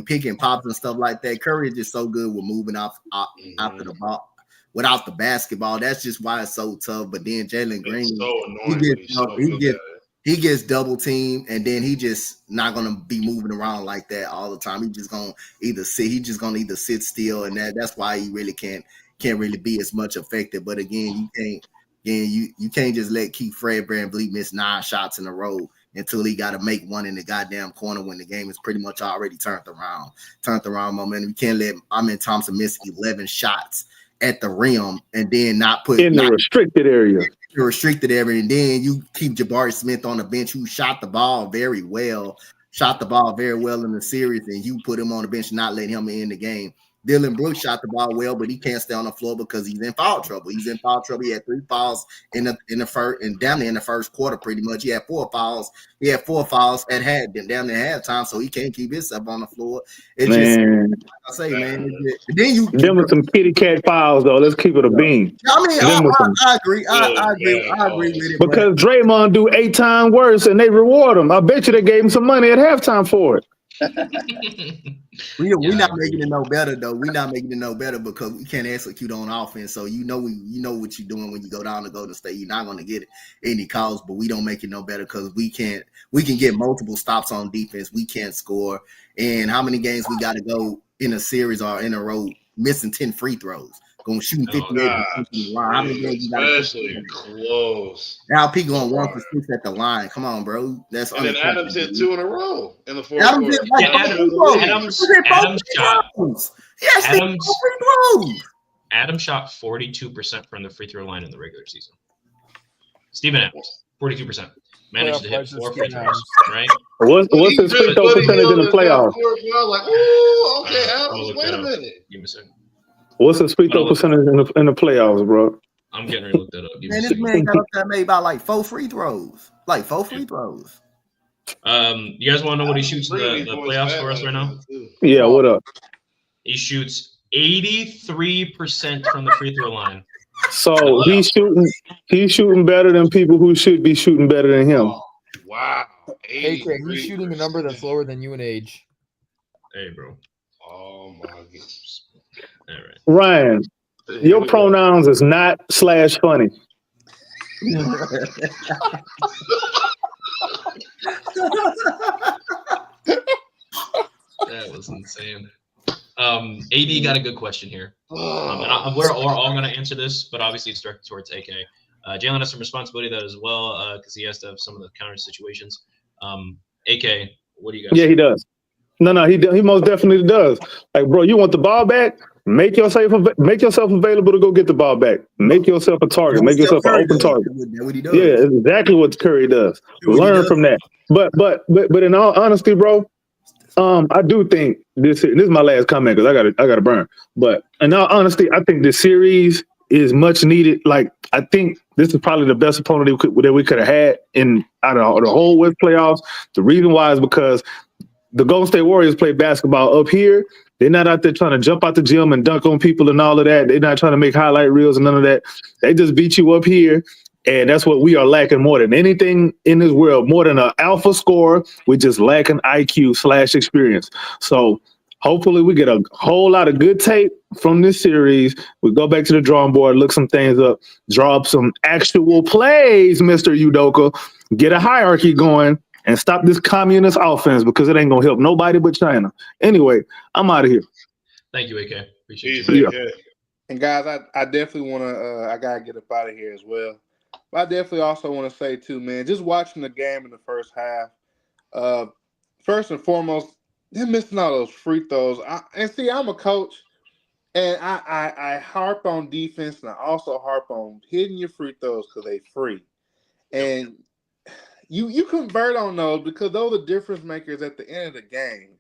picking pops and stuff like that. Curry is just so good with moving after the ball without the basketball. That's just why it's so tough. But then Jalen Green, it's so annoying. he gets double teamed, and then he just not gonna be moving around like that all the time. He just gonna either sit. He just gonna either sit still, and that's why he really can't really be as much effective. But again, you can't just let Fred VanVleet miss 9 shots in a row until he got to make one in the goddamn corner when the game is pretty much already turned around momentum. You can't let Amen Thompson miss 11 shots at the rim and then not put in the restricted area. And then you keep Jabari Smith on the bench, who shot the ball very well in the series, and you put him on the bench and not let him in the game. Dylan Brooks shot the ball well, but he can't stay on the floor because he's in foul trouble. He had 3 fouls in the first, and down there in the first quarter, pretty much. He had 4 fouls. Down there halftime, so he can't keep himself on the floor. It's just, like I say, man. Then them with some kitty cat fouls, though. Let's keep it a bean. I mean, I agree. I agree with it. Because Draymond do 8 times worse, and they reward him. I bet you they gave him some money at halftime for it. We're not making it no better, though. We're not making it no better because we can't execute on offense. So you know what you're doing when you go down to Golden State. You're not going to get any calls, but we don't make it no better because we can get multiple stops on defense. We can't score. And how many games we got to go in a series or in a row missing 10 free throws? Going shooting 50 How many games especially close. Now P going 1 for 6 at the line. Come on, bro. That's and then Adams hit 2 in a row in the fourth quarter. Adam shot 42% from the free throw line in the regular season. Steven Adams, 42%. Managed to hit 4 free throws, right? What's his free throw percentage in the playoffs? Like, ooh, okay, Adams, wait a minute. Give me a second. What's his free throw percentage in the playoffs, bro? I'm getting ready to look that up. Man, this man got up there made about like 4 free throws. You guys want to know what he shoots in the playoffs for us right now? Yeah, what up? He shoots 83% from the free throw line. So he's shooting better than people who should be shooting better than him. Wow. Hey, Craig, he's shooting a number that's lower than you in age. Hey, bro. Oh my goodness. All right. Ryan, your pronouns is not /funny. That was insane. AD got a good question here. We're all going to answer this, but obviously it's directed towards AK. Jalen has some responsibility that as well because he has to have some of the counter situations. AK, what do you guys? Yeah, he does. No, he most definitely does. Like, bro, you want the ball back? Make yourself available to go get the ball back. Make yourself a target. Make yourself an open target. That's what he does. Yeah, it's exactly what Curry does. That's what he Learn does. from that. But in all honesty, bro, I do think this is my last comment because I got to burn. But in all honesty, I think this series is much needed. Like, I think this is probably the best opponent that we could have had out of the whole West playoffs. The reason why is because the Golden State Warriors play basketball up here. They're not out there trying to jump out the gym and dunk on people and all of that. They're not trying to make highlight reels and none of that. They just beat you up here. And that's what we are lacking more than anything in this world, more than an alpha scorer. We're just lacking IQ/experience. So hopefully we get a whole lot of good tape from this series. We go back to the drawing board, look some things up, draw up some actual plays, Mr. Udoka, get a hierarchy going, and stop this communist offense because it ain't going to help nobody but China. Anyway, I'm out of here. Thank you, AK. Appreciate Peace, you. AK. And guys, I definitely want to. I gotta get up out of here as well. But I definitely also want to say too, man. Just watching the game in the first half. First and foremost, they're missing all those free throws. I'm a coach, and I harp on defense, and I also harp on hitting your free throws because they free. And you convert on those because those are difference makers at the end of the game.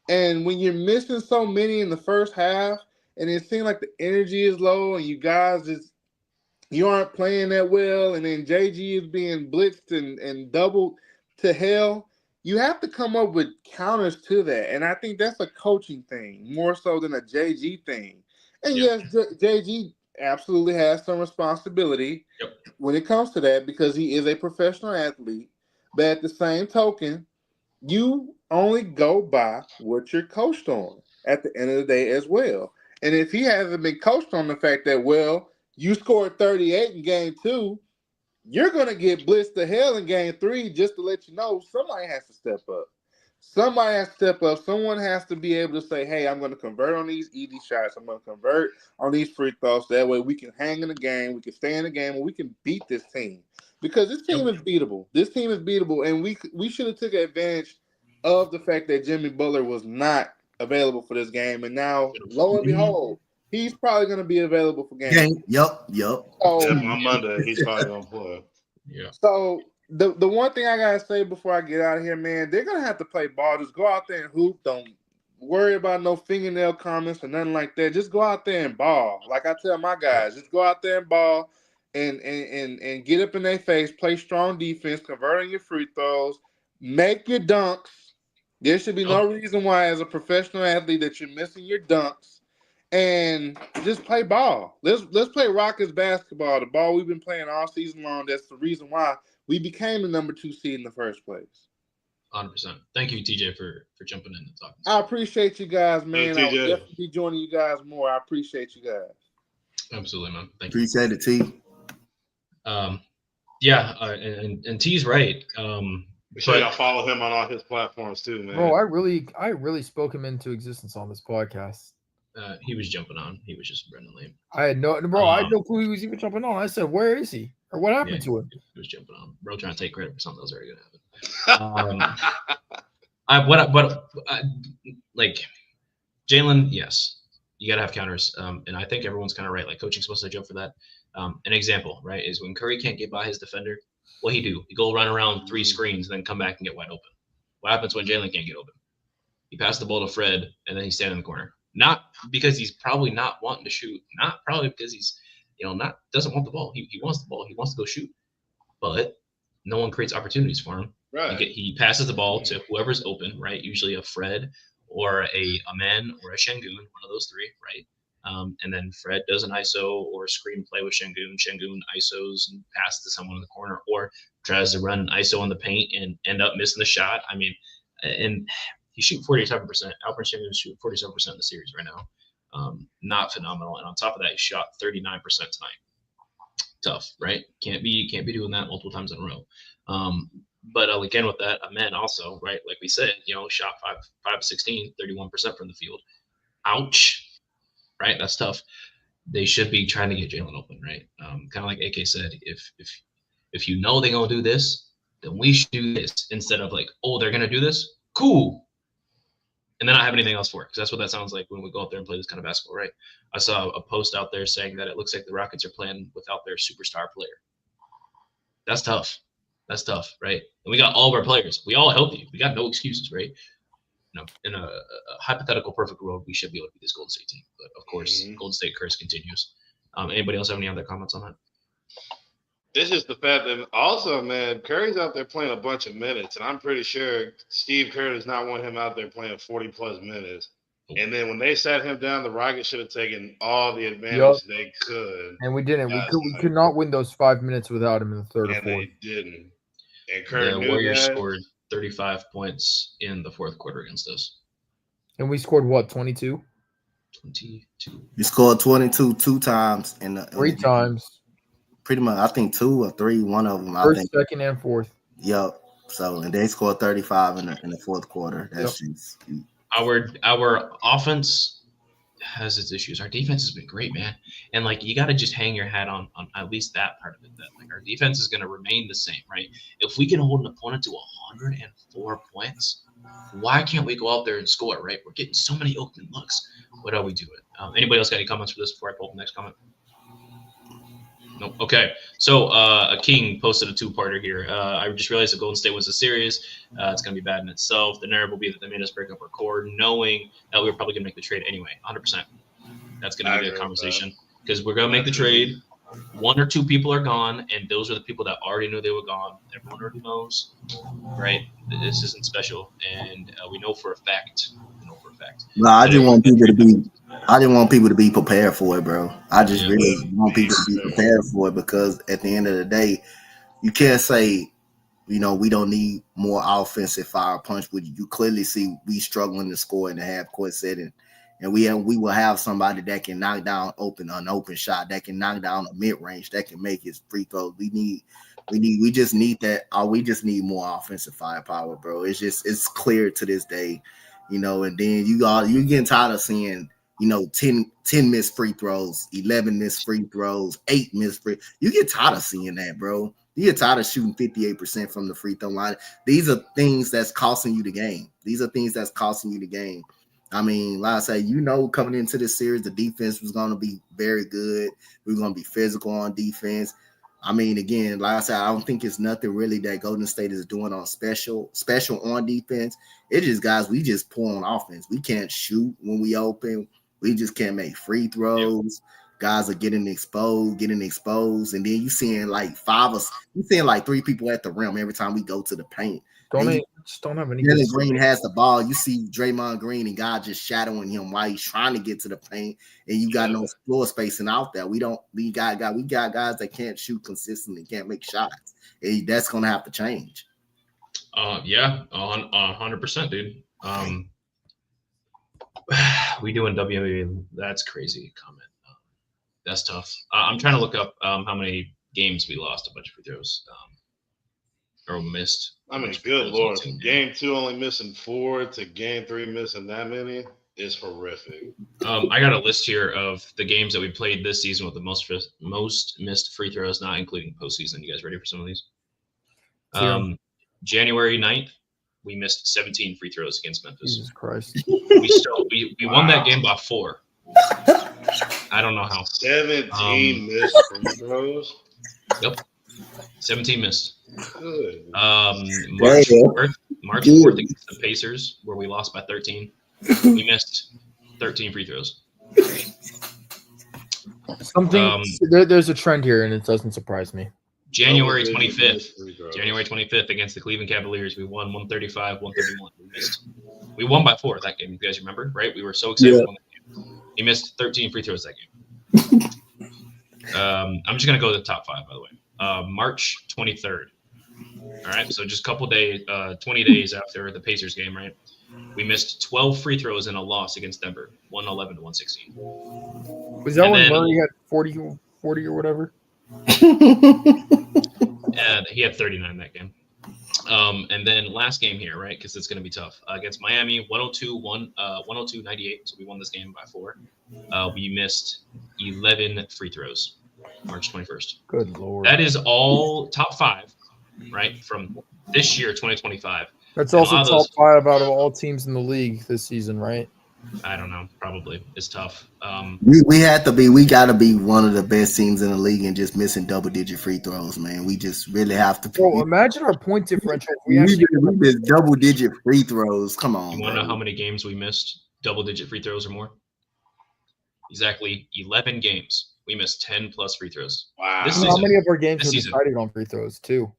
And when you're missing so many in the first half, and it seems like the energy is low, and you guys you aren't playing that well, and then JG is being blitzed and doubled to hell, you have to come up with counters to that. And I think that's a coaching thing more so than a JG thing. And yes, JG absolutely has some responsibility when it comes to that because he is a professional athlete. But at the same token, you only go by what you're coached on at the end of the day as well. And if he hasn't been coached on the fact that, well, you scored 38 in game 2, you're going to get blitzed to hell in game 3 just to let you know somebody has to step up. Somebody has to step up. Someone has to be able to say, hey, I'm going to convert on these easy shots. I'm going to convert on these free throws. That way we can hang in the game. We can stay in the game and we can beat this team. Because this team is beatable. This team is beatable. And we should have took advantage of the fact that Jimmy Butler was not available for this game. And now, lo and behold, he's probably going to be available for game. Yep. So, On Monday, he's probably going to play. Yeah. So the one thing I gotta say before I get out of here, man, they're gonna have to play ball. Just go out there and hoop. Don't worry about no fingernail comments or nothing like that. Just go out there and ball. Like I tell my guys, just go out there and ball and get up in their face, play strong defense, convert on your free throws, make your dunks. There should be no reason why, as a professional athlete, that you're missing your dunks. And just play ball. Let's play Rockets basketball, the ball we've been playing all season long. That's the reason why we became the number 2 seed in the first place. 100%. Thank you, TJ, for jumping in and talking. I appreciate you guys, man. Hey, I'll definitely be joining you guys more. I appreciate you guys. Absolutely, man. Thank you. Appreciate it, T. And T's right. Make sure y'all follow him on all his platforms too, man. Bro, I really spoke him into existence on this podcast. He was jumping on. He was just Brendan Lane. I had no clue he was even jumping on. I said, "Where is he? Or what happened to him?" He was jumping on. Bro, trying to take credit for something that was already going to happen. Like Jalen, yes, you got to have counters, and I think everyone's kind of right. Like coaching's supposed to jump for that. An example, right, is when Curry can't get by his defender, what he do? He go run around 3 screens and then come back and get wide open. What happens when Jalen can't get open? He passes the ball to Fred, and then he's standing in the corner. Not because he's probably not wanting to shoot. Not probably because he's, doesn't want the ball. He wants the ball. He wants to go shoot. But no one creates opportunities for him. Right. He passes the ball to whoever's open, right? Usually a Fred or a man or a Şengün, one of those 3, right? And then Fred does an ISO or a screen play with Şengün. Şengün ISOs and passes to someone in the corner or tries to run an ISO in the paint and end up missing the shot. I mean, and he's shooting 47%. Alperen Şengün is shooting 47% in the series right now. Not phenomenal. And on top of that, he shot 39% tonight. Tough, right? Can't be doing that multiple times in a row. But again, with that, men also, right? Like we said, shot 5-16, 31% from the field. Ouch, right? That's tough. They should be trying to get Jalen open, right? Kind of like AK said, if you know they're gonna do this, then we should do this instead of like, oh, they're gonna do this, cool, and then not have anything else for it, because that's what that sounds like when we go out there and play this kind of basketball, right? I saw a post out there saying that it looks like the Rockets are playing without their superstar player. That's tough. That's tough, right? And we got all of our players. We all healthy. We got no excuses, right? In a hypothetical perfect world, we should be able to beat this Golden State team. But of course, Golden State curse continues. Anybody else have any other comments on that? It's just the fact that also, man, Curry's out there playing a bunch of minutes, and I'm pretty sure Steve Kerr does not want him out there playing 40-plus minutes. And then when they sat him down, the Rockets should have taken all the advantage they could. And we didn't. We could not win those 5 minutes without him in the third or fourth. And they didn't. And Kerr the knew Warriors that. scored 35 points in the fourth quarter against us. And we scored what, 22? 22. You scored 22 two times Three times. Pretty much, I think 2 or 3. One of them, First, I think. second, and fourth. Yep. So, and they scored 35 in the fourth quarter. That's just Our offense has its issues. Our defense has been great, man. And like, you got to just hang your hat on at least that part of it. That like our defense is going to remain the same, right? If we can hold an opponent to 104 points, why can't we go out there and score, right? We're getting so many open looks. What are we doing? Anybody else got any comments for this before I pull up the next comment? Nope. Okay. So a King posted a two-parter here. I just realized that Golden State was a series. It's going to be bad in itself. The narrative will be that they made us break up our core, knowing that we were probably going to make the trade anyway. 100%. That's going to be the conversation, because we're going to make the trade. 1 or 2 people are gone, and those are the people that already knew they were gone. Everyone already knows, right? This isn't special, and we know for a fact. No, I just want people to be. I didn't want people to be prepared for it, bro. I just really want people to be prepared for it, because at the end of the day, you can't say, we don't need more offensive fire punch. But you clearly see we struggling to score in the half court setting, and we will have somebody that can knock down an open shot, that can knock down a mid range, that can make his free throws. We just need that. We just need more offensive firepower, bro. It's clear to this day, and then you're getting tired of seeing 10 missed free throws, 11 missed free throws, 8 missed free. You get tired of seeing that, bro. You get tired of shooting 58% from the free throw line. These are things that's costing you the game. I mean, like I say, coming into this series, the defense was going to be very good. We were going to be physical on defense. I mean, again, like I said, I don't think it's nothing really that Golden State is doing on special on defense. It's just, guys, we just pull on offense. We can't shoot when we open. We just can't make free throws. Guys are getting exposed, and then you seeing like 3 people at the rim every time we go to the paint. Just don't have any. Jalen Green has the ball. You see Draymond Green and God just shadowing him while he's trying to get to the paint, and you got no floor spacing out there. We got guys that can't shoot consistently, can't make shots. And that's gonna have to change. 100%, dude. We doing WNBA? That's crazy comment. That's tough. I'm trying to look up how many games we lost a bunch of free throws or missed. I mean, good Lord. From game 2 only missing 4 to game 3 missing that many is horrific. I got a list here of the games that we played this season with the most missed free throws, not including postseason. You guys ready for some of these? January 9th, we missed 17 free throws against Memphis. Jesus Christ. We won that game by 4. I don't know how. 17 missed free throws? Yep. 17 missed. Good. March 4th against the Pacers, where we lost by 13. We missed 13 free throws. There's a trend here, and it doesn't surprise me. January 25th against the Cleveland Cavaliers, we won 135-131. We won by 4 that game. You guys remember, right? We were so excited to win that game. He missed 13 free throws that game. I'm just gonna go to the top 5, by the way. March 23rd. All right, so just a couple days, 20 days after the Pacers game, right? We missed 12 free throws in a loss against Denver, 111-116. Was that when Murray had 40 or whatever? Yeah, he had 39 that game. And then last game here, right? Because it's going to be tough against Miami, 102-98. So we won this game by 4. We missed 11 free throws, March 21st. Good Lord. That is all top 5, right? From this year, 2025. That's And a also lot of top those- 5 out of all teams in the league this season, right? I don't know. Probably it's tough. We got to be one of the best teams in the league and just missing double-digit free throws, man. We just really have to. Bro, imagine our point differential. We missed double-digit free throws. Come on, You want to know how many games we missed double-digit free throws or more? Exactly 11 games. We missed 10 plus free throws. Wow. This How season- many of our games this were season. decided on free throws too?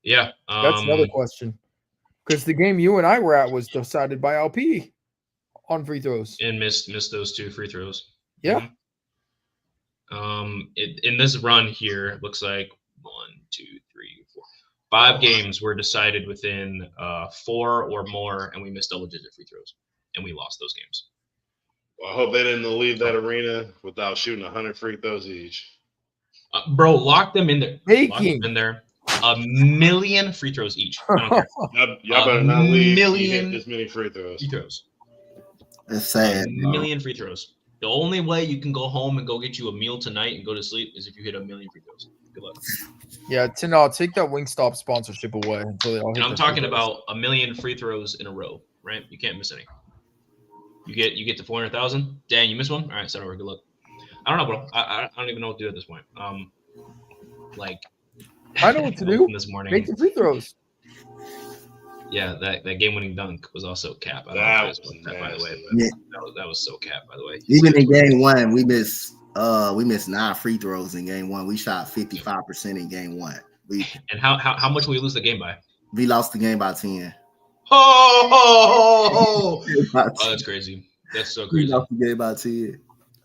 Yeah, That's another question. Because the game you and I were at was decided by LP on free throws. and missed those 2 free throws. Yeah. In this run here, it looks like 1, 2, 3, 4, 5 games were decided within 4 or more, and we missed double-digit free throws, and we lost those games. Well, I hope they didn't leave that arena without shooting 100 free throws each. Bro, lock them in there. Lock Baking. them in there. 1,000,000 free throws each. I don't care. Y'all better not leave. million Hit this many free throws. Free throws. It's sad. 1,000,000 free throws. The only way you can go home and go get you a meal tonight and go to sleep is if you hit 1,000,000 free throws. Good luck. Yeah, I'll take that Wingstop sponsorship away until they all hit And I'm their talking free throws. about 1,000,000 free throws in a row, right? You can't miss any. You get to 400,000. Dang, you missed one. All right, start over. Good luck. I don't know, bro. I don't even know what to do at this point. Like I know what to do. This morning, Make the free throws. yeah, that game-winning dunk was also cap. I don't know That if you guys was watched that, by the way. Yeah. But that was so cap, by the way. Even in game 1, we missed 9 free throws in game 1. We shot 55% in game 1. And how much will we lose the game by? We lost the game by 10. Oh, that's crazy. That's so We crazy. lost the game by 10.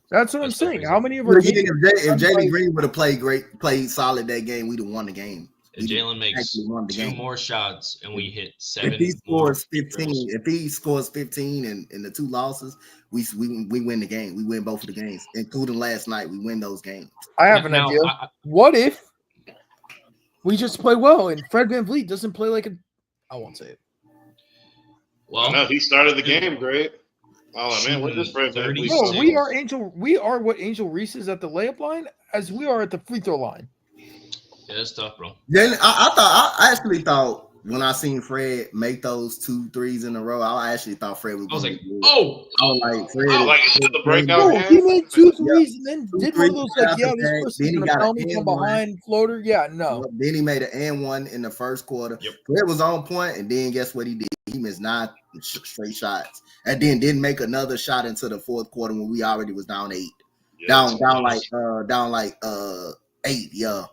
That's what I'm That's so saying. crazy. How many of our games? If Jalen Green would have played solid that game, we'd have won the game. If Jalen makes actually won the 2 game. more shots and we hit 7 If he more scores free 15, throws. if he scores 15 in the 2 losses, we win the game. We win both of the games, including last night. We win those games. I have an Now, idea. What if we just play well and Fred VanVleet doesn't play like a? I won't say it. Well, No, he started the game great. Oh man, where's this Fred 30 VanVleet? No, we are what Angel Reese is at the layup line as we are at the free throw line. yeah, it's tough, bro. Then I actually thought when I seen Fred make those 2 threes in a row, I actually thought Fred was. I was gonna like, be good. oh, I was like, Fred. Oh, like it's the breakout No, he game? made 2 threes and then did one of those threes like, yeah, after this that. person's Then he gonna got foul an me from and one. behind floater. Yeah, no. Then he made an and 1 in the first quarter. Yep. Fred was on point, and then guess what he did? He missed 9 straight shots, and then didn't make another shot into the fourth quarter when we already was down 8. Yeah, down like 8. Yeah.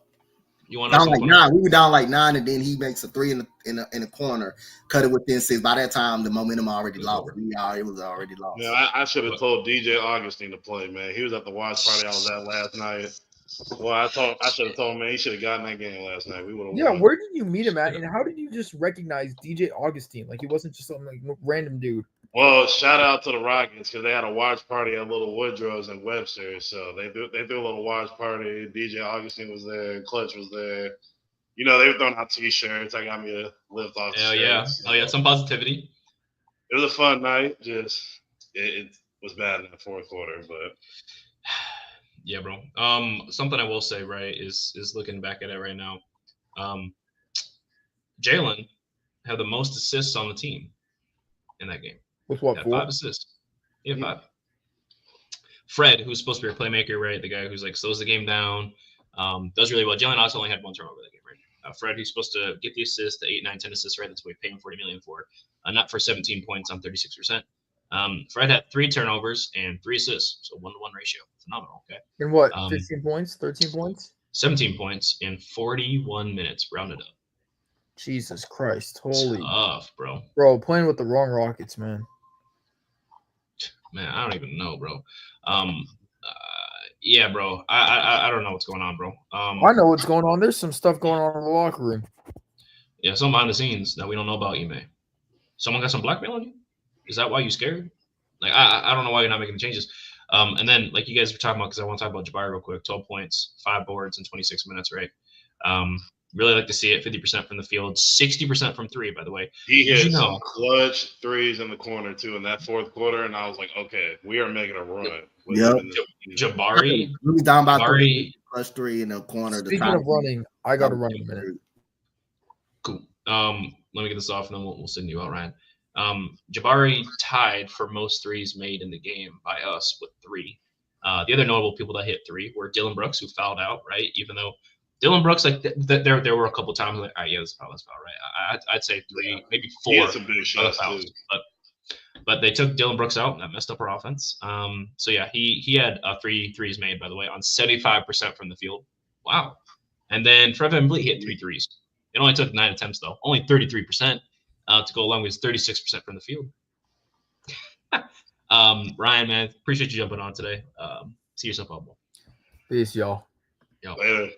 you want to Down like 9. We were down like 9, and then he makes a 3 in the corner, cut it within 6. By that time, the momentum already lost. It was already lost. Man, I should have told DJ Augustine to play, man. He was at the watch party I was at last night. Well, I should have told him, man, he should have gotten that game last night. We would have Yeah, won. where did you meet him at, and how did you just recognize DJ Augustine? Like he wasn't just some like random dude. Well, shout out to the Rockets because they had a watch party at Little Woodrow's in Webster. So they threw a little watch party. DJ Augustine was there. Clutch was there. You know, they were throwing out T-shirts. I got me a lift off. Hell yeah. Oh yeah, some positivity. It was a fun night. Just it was bad in the fourth quarter, but Yeah, bro. Something I will say, right, is looking back at it right now. Jalen had the most assists on the team in that game. With what? Had 4? 5 assists. Yeah, 5. Fred, who's supposed to be a playmaker, right? The guy who's like slows the game down, does really well. Jalen also only had 1 turnover that game, right? Fred, who's supposed to get the assist, the 8, 9, 10 assists, right? That's what we pay him $40 million for. Not for 17 points on 36%. Fred had 3 turnovers and 3 assists, so 1-to-1 ratio. Phenomenal. Okay. In what? 15 15 points? 13 points? 17 points in 41 minutes, rounded up. Jesus Christ! Holy Tough, bro. playing with the wrong Rockets, man. Man, I don't even know, bro. Yeah, bro. I don't know what's going on, bro. I know what's going on. There's some stuff going on in the locker room. Yeah, some behind the scenes that we don't know about, you may. Someone got some blackmail on you? Is that why you scared? Like, I don't know why you're not making the changes. And then, like you guys were talking about, because I want to talk about Jabari real quick. 12 points, 5 boards in 26 minutes, right? Really like to see it. 50% from the field, 60% from three. By the way, He Did hit you know? some clutch threes in the corner too in that fourth quarter, and I was like, okay, we are making a run. with Yep. him in this season. Jabari, We down about Jabari, +3 in the corner. Speaking of running, I got to run in a minute. cool. Let me get this off, and then we'll send you out, Ryan. Jabari tied for most threes made in the game by us with 3. The other notable people that hit 3 were Dylan Brooks, who fouled out, right? Even though Dylan Brooks, like there were a couple times like, yeah, that's foul, right? I'd say 3, maybe 4. He had some big shots fouls, too. but they took Dylan Brooks out, and that messed up our offense. So yeah, he had 3 threes made, by the way, on 75% from the field. Wow. And then Fred VanVleet hit 3 threes. It only took 9 attempts though, only 33% to go along with 36% from the field. Ryan, man, appreciate you jumping on today. See yourself out. Peace, y'all. Later.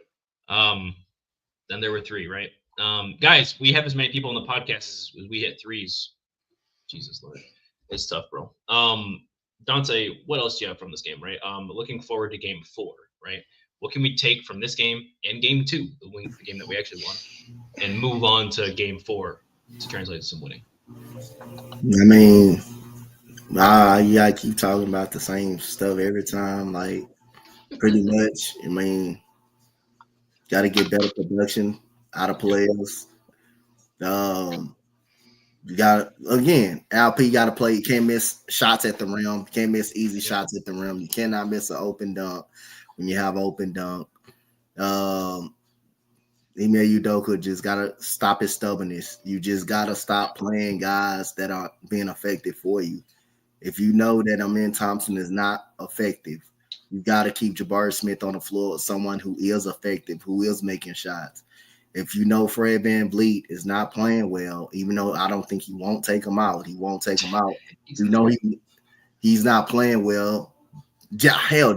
Then there were 3, right? Guys, we have as many people on the podcast as we hit 3s. Jesus Lord, it's tough, bro. Donte, what else do you have from this game, right? Looking forward to game 4, right? What can we take from this game and game 2, the game that we actually won, and move on to game 4 to translate to some winning? I mean, I keep talking about the same stuff every time, like pretty much. I mean, got to get better production out of players. You got again, LP got to play. You can't miss shots at the rim. You can't miss easy shots at the rim. You cannot miss an open dunk when you have an open dunk. Ime Udoka just gotta stop his stubbornness. You just gotta stop playing guys that aren't being effective for you. If you know that Amin Thompson is not effective, you gotta keep Jabari Smith on the floor, someone who is effective, who is making shots. If you know Fred VanVleet is not playing well, even though I don't think he won't take him out, You know he's not playing well. Hell,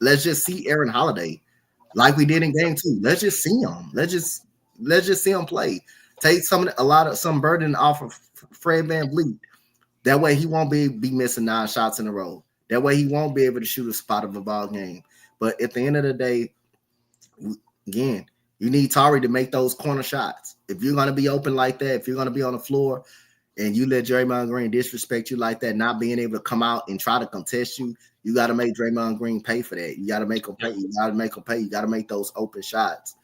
let's just see Aaron Holiday. Like we did in game 2. Let's just see him. Let's just see him play. Take some burden off of Fred VanVleet. That way he won't be missing 9 shots in a row. That way he won't be able to shoot a spot of a ball game. But at the end of the day, again, you need Tari to make those corner shots. If you're going to be open like that, if you're going to be on the floor and you let Draymond Green disrespect you like that, not being able to come out and try to contest you, you got to make Draymond Green pay for that. You got to make him pay. You got to make him pay. You got to make those open shots.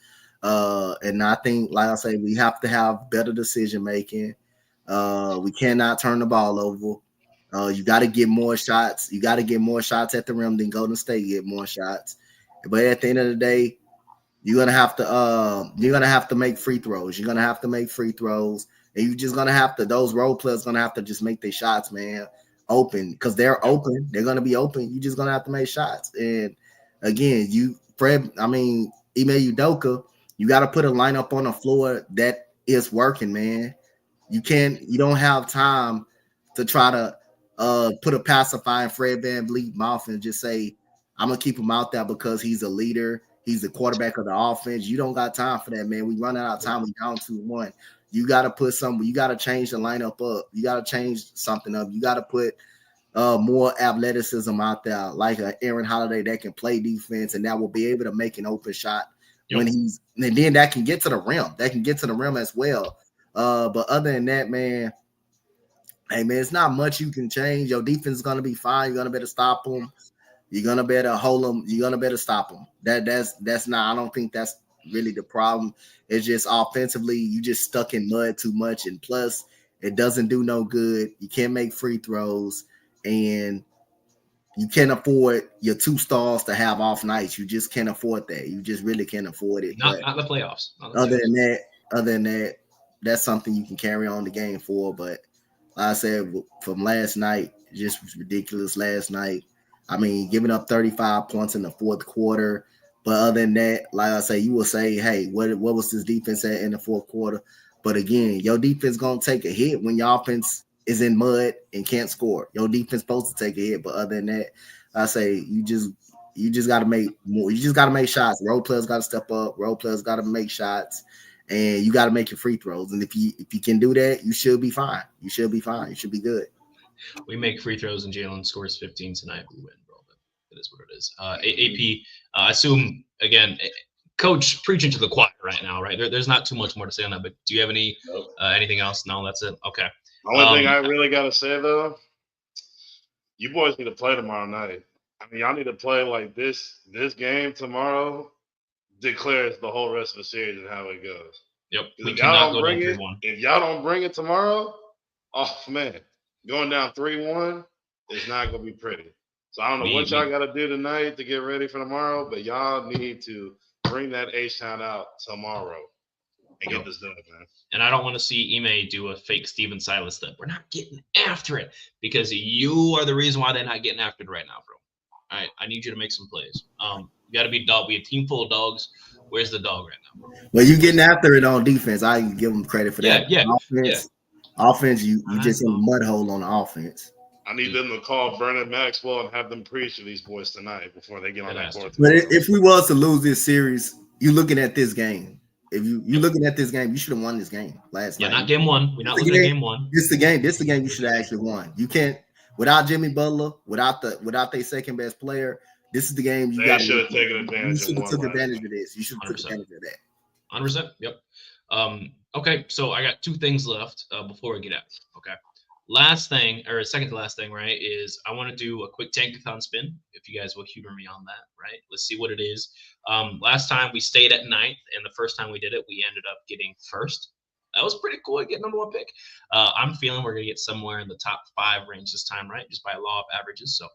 And I think, like I say, we have to have better decision making. We cannot turn the ball over. You got to get more shots. You got to get more shots at the rim than Golden State get more shots. But at the end of the day, you're gonna have to make free throws. You're gonna have to make free throws, and you're just gonna have to. Those role players gonna have to just make their shots, man, open because they're open. They're gonna be open. You're just gonna have to make shots. And again, Ime Udoka, you got to put a lineup on the floor that is working, man. You don't have time to try to put a pacifier in Fred VanVleet's mouth and just say, I'm gonna keep him out there because he's a leader. He's the quarterback of the offense. You don't got time for that, man. We run out of time. We down 2-1. You got to put something. You got to change the lineup up. You got to change something up. You got to put more athleticism out there, like an Aaron Holiday that can play defense and that will be able to make an open shot and then that can get to the rim. That can get to the rim as well. But other than that, man, hey, man, it's not much you can change. Your defense is going to be fine. You're going to better stop them. You're gonna better hold them. You're gonna better stop them. That's not. I don't think that's really the problem. It's just offensively, you just stuck in mud too much, and plus, it doesn't do no good. You can't make free throws, and you can't afford your 2 stars to have off nights. You just can't afford that. You just really can't afford it. Not the playoffs. Other than that, that's something you can carry on the game for. But like I said, from last night, it just was ridiculous. Last night. I mean, giving up 35 points in the fourth quarter. But other than that, like I say, you will say, hey, what was this defense at in the fourth quarter? But again, your defense going to take a hit when your offense is in mud and can't score. Your defense supposed to take a hit. But other than that, I say you just got to make more. You just got to make shots. Role players got to step up. Role players got to make shots. And you got to make your free throws. And if you can do that, you should be fine. You should be fine. You should be good. We make free throws and Jalen scores 15 tonight. We win, bro. But it is what it is. AP, I assume, again, coach preaching to the choir, right now, right? There's not too much more to say on that, but do you have anything else? No, that's it. Okay. The only thing I really got to say, though, you boys need to play tomorrow night. I mean, y'all need to play like this. This game tomorrow declares the whole rest of the series and how it goes. Yep. If y'all don't bring it tomorrow, oh man, going down 3-1 is not gonna be pretty. So I don't know what y'all got to do tonight to get ready for tomorrow, but y'all need to bring that H-Town out tomorrow and get this done, man. And I don't want to see Ime do a fake Steven Silas step. We're not getting after it because you are the reason why they're not getting after it right now, bro. All right, I need you to make some plays. You got to be dog. We a team full of dogs. Where's the dog right now, bro? Well, you getting after it on defense. I give them credit for that. Yeah. Offense, you just in the mud hole on the offense. I need them to call Bernard Maxwell and have them preach to these boys tonight before they get on that court. But if we was to lose this series, you looking at this game. If you looking at this game, you should have won this game last night. Yeah, not game one. We're not looking at game one. This the game you should have actually won. You can't without Jimmy Butler, without their second best player. This is the game you got. Should have taken advantage. You should have took advantage of this. You should have took advantage of that. 100%. Yep. Okay, so I got two things left before we get out. Okay. Last thing, or second to last thing, right, is I want to do a quick tankathon spin. If you guys will humor me on that, right? Let's see what it is. Last time we stayed at 9th, and the first time we did it, we ended up getting first. That was pretty cool at getting number 1 pick. I'm feeling we're going to get somewhere in the top 5 range this time, right? Just by law of averages. So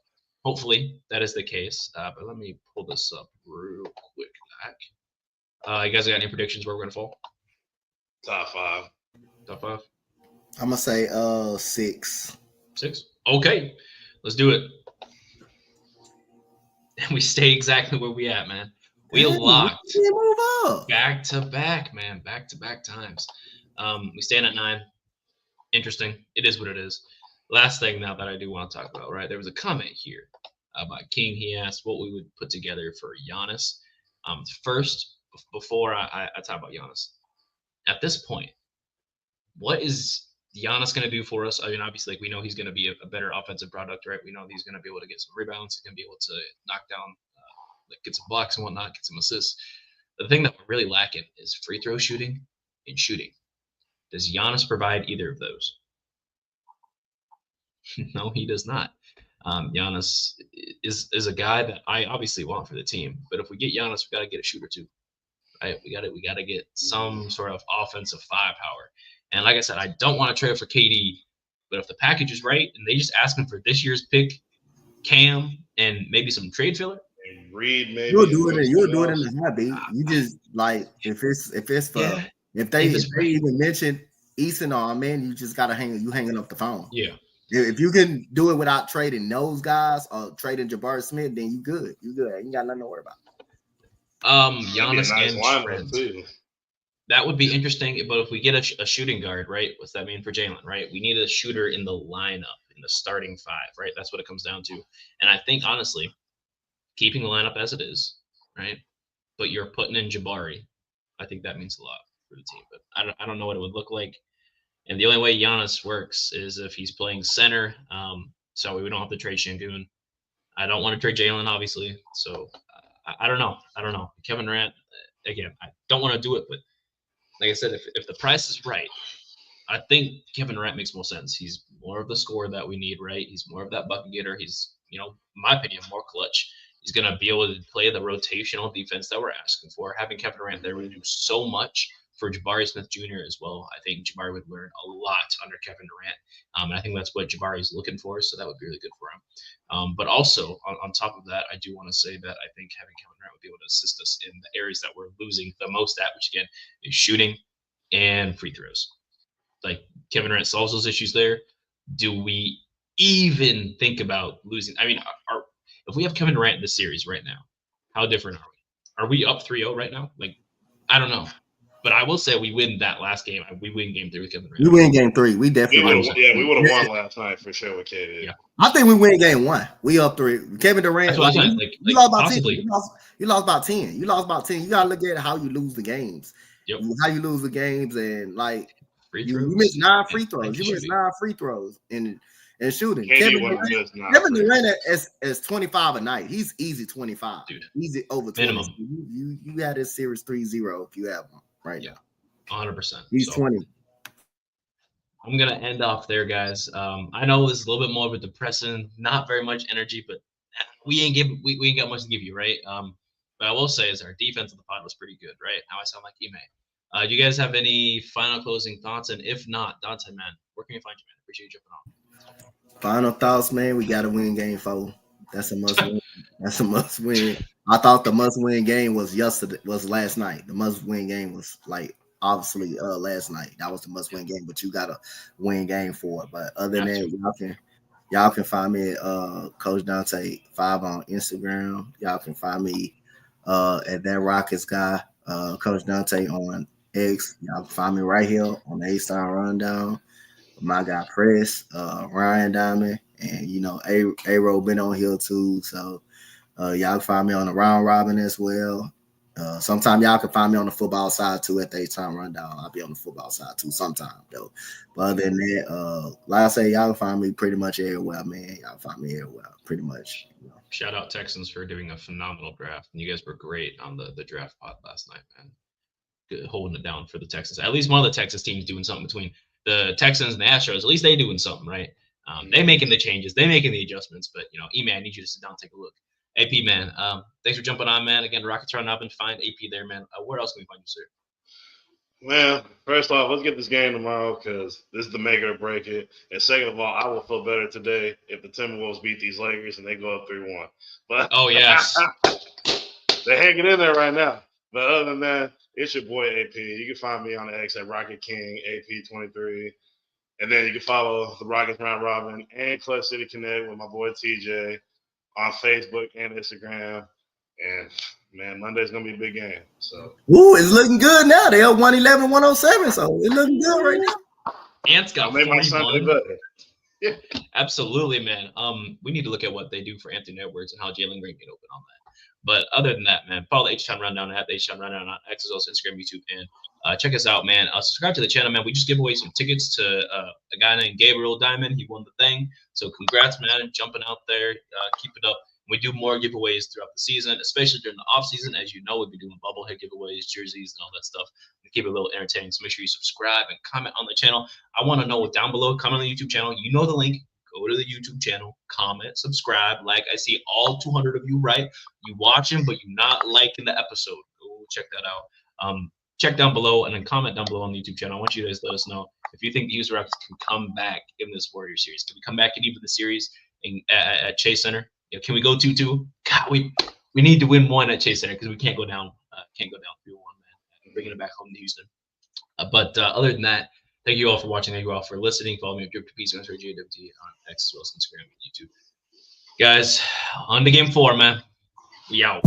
hopefully that is the case. But let me pull this up real quick back. You guys got any predictions where we're going to fall? Top 5. Top 5. I'm gonna say 6. 6. Okay, let's do it. And we stay exactly where we at, man. We locked move up. back to back, man. Back to back times. We stand at 9. Interesting. It is what it is. Last thing now that I do want to talk about, right? There was a comment here about King. He asked what we would put together for Giannis. First, before I talk about Giannis, at this point, what is Giannis going to do for us? I mean, obviously, like, we know he's going to be a better offensive product, right? We know he's going to be able to get some rebounds. He's going to be able to knock down, get some blocks and whatnot, get some assists. The thing that we're really lacking is free throw shooting and shooting. Does Giannis provide either of those? No, he does not. Giannis is a guy that I obviously want for the team, but if we get Giannis, we got to get a shooter too. Right? We got to get some sort of offensive firepower. And like I said, I don't want to trade for KD, but if the package is right and they just ask him for this year's pick, Cam, and maybe some trade filler, Reed, maybe you'll do it in the heartbeat. You just like if they even mention Easton or Amen, you just gotta hanging up the phone. Yeah. If you can do it without trading those guys or trading Jabari Smith, then you good. You good. You got nothing to worry about. Giannis and Trent. That would be interesting, but if we get a shooting guard, right? What's that mean for Jalen, right? We need a shooter in the lineup, in the starting 5, right? That's what it comes down to. And I think, honestly, keeping the lineup as it is, right? But you're putting in Jabari, I think that means a lot for the team. But I don't know what it would look like. And the only way Giannis works is if he's playing center. So we don't have to trade Şengün. I don't want to trade Jalen, obviously. So I don't know. Kevin Durant, again, I don't want to do it, but like I said, if the price is right, I think Kevin Durant makes more sense. He's more of the scorer that we need, right? He's more of that bucket getter. He's, in my opinion, more clutch. He's going to be able to play the rotational defense that we're asking for. Having Kevin Durant there would do so much for Jabari Smith Jr. as well. I think Jabari would learn a lot under Kevin Durant. And I think that's what Jabari is looking for, so that would be really good for him. But also, on top of that, I do want to say that I think having Kevin Durant would be able to assist us in the areas that we're losing the most at, which, again, is shooting and free throws. Like, Kevin Durant solves those issues there. Do we even think about losing? I mean, if we have Kevin Durant in this series right now, how different are we? Are we up 3-0 right now? Like, I don't know. But I will say we win that last game. We win game 3 with Kevin Durant. We win game 3. We definitely win. Yeah, we would have won last night for sure with KD. Yeah. I think we win game 1. We up 3. Kevin Durant. That's what you lost about 10. You lost about 10. You lost about 10. You gotta look at how you lose the games. Yep. How you lose the games, and like free you throws. missed 9 free throws. You missed 9 free throws, and and shooting. KD wasn't just now. Kevin Durant is 25 a night. He's easy 25. Dude. Easy over 20. Minimum. You had this series 3-0 if you have one right now. 100%. He's 20. I'm gonna end off there, guys. I know this is a little bit more of a depressing, not very much energy, but we ain't got much to give you, right? But I will say is our defense of the pod was pretty good, right? Now I sound like Ime. Do you guys have any final closing thoughts? And if not, Donte, man, where can you find you, man? Appreciate you jumping on. Final thoughts, man. We got to win game 4. That's a must win. That's a must win. I thought the must win game was last night. The must win game was like obviously last night. That was the must win game, but you got to win game 4. But other than that, y'all can find me at Coach Donte 5 on Instagram. Y'all can find me at that Rockets guy, Coach Donte on X. Y'all can find me right here on the A-Star Rundown. My guy Press, Ryan Diamond, and A-Ro been on here too. So y'all can find me on the round robin as well. Sometimes y'all can find me on the football side too at the A-Time Rundown. I'll be on the football side too sometimes though. But other than that, like I say, y'all can find me pretty much everywhere, man. Y'all can find me everywhere, pretty much. Shout out Texans for doing a phenomenal draft. And you guys were great on the draft pod last night, man. Good, holding it down for the Texans. At least one of the Texas teams doing something between the Texans and the Astros. At least they doing something, right? They making the changes. They making the adjustments. But, E-Man, I need you to sit down and take a look. AP, man, thanks for jumping on, man. Again, Rockets run up and find AP there, man. Where else can we find you, sir? Well, first off, let's get this game tomorrow because this is the make it or break it. And second of all, I will feel better today if the Timberwolves beat these Lakers and they go up 3-1. But oh, yes. They're hanging in there right now. But other than that, it's your boy AP. You can find me on the X at Rocket King AP23. And then you can follow the Rockets Round Robin and Clutch City Connect with my boy TJ on Facebook and Instagram. And man, Monday's gonna be a big game. So it's looking good now. They're 111-107, so it's looking good right now. Ant's got 41. Yeah. Absolutely, man. We need to look at what they do for Anthony Edwards and how Jalen Green can open on that. But other than that, man, follow the H-Town Rundown at the H-Town Rundown on X, Instagram, YouTube, and check us out, man. Subscribe to the channel, man. We just give away some tickets to a guy named Gabriel Diamond. He won the thing. So congrats, man, jumping out there. Keep it up. We do more giveaways throughout the season, especially during the off season. As you know, we'll be doing bubblehead giveaways, jerseys, and all that stuff to keep it a little entertaining. So make sure you subscribe and comment on the channel. I want to know down below. Comment on the YouTube channel. You know the link. Go to the YouTube channel, comment, subscribe. Like I see all 200 of you, right? You watching, but you're not liking the episode. Go check that out. Check down below and then comment down below on the YouTube channel. I want you guys to let us know if you think the User Rockets can come back in this Warrior series. Can we come back and even the series at Chase Center? Can we go 2-2? God, we need to win one at Chase Center because we can't go down. 3-1, man. Bringing it back home to Houston. But other than that, thank you all for watching. Thank you all for listening. Follow me at Drip to Peace on JWT on X as well as Instagram and YouTube. Guys, on to game 4, man. We out.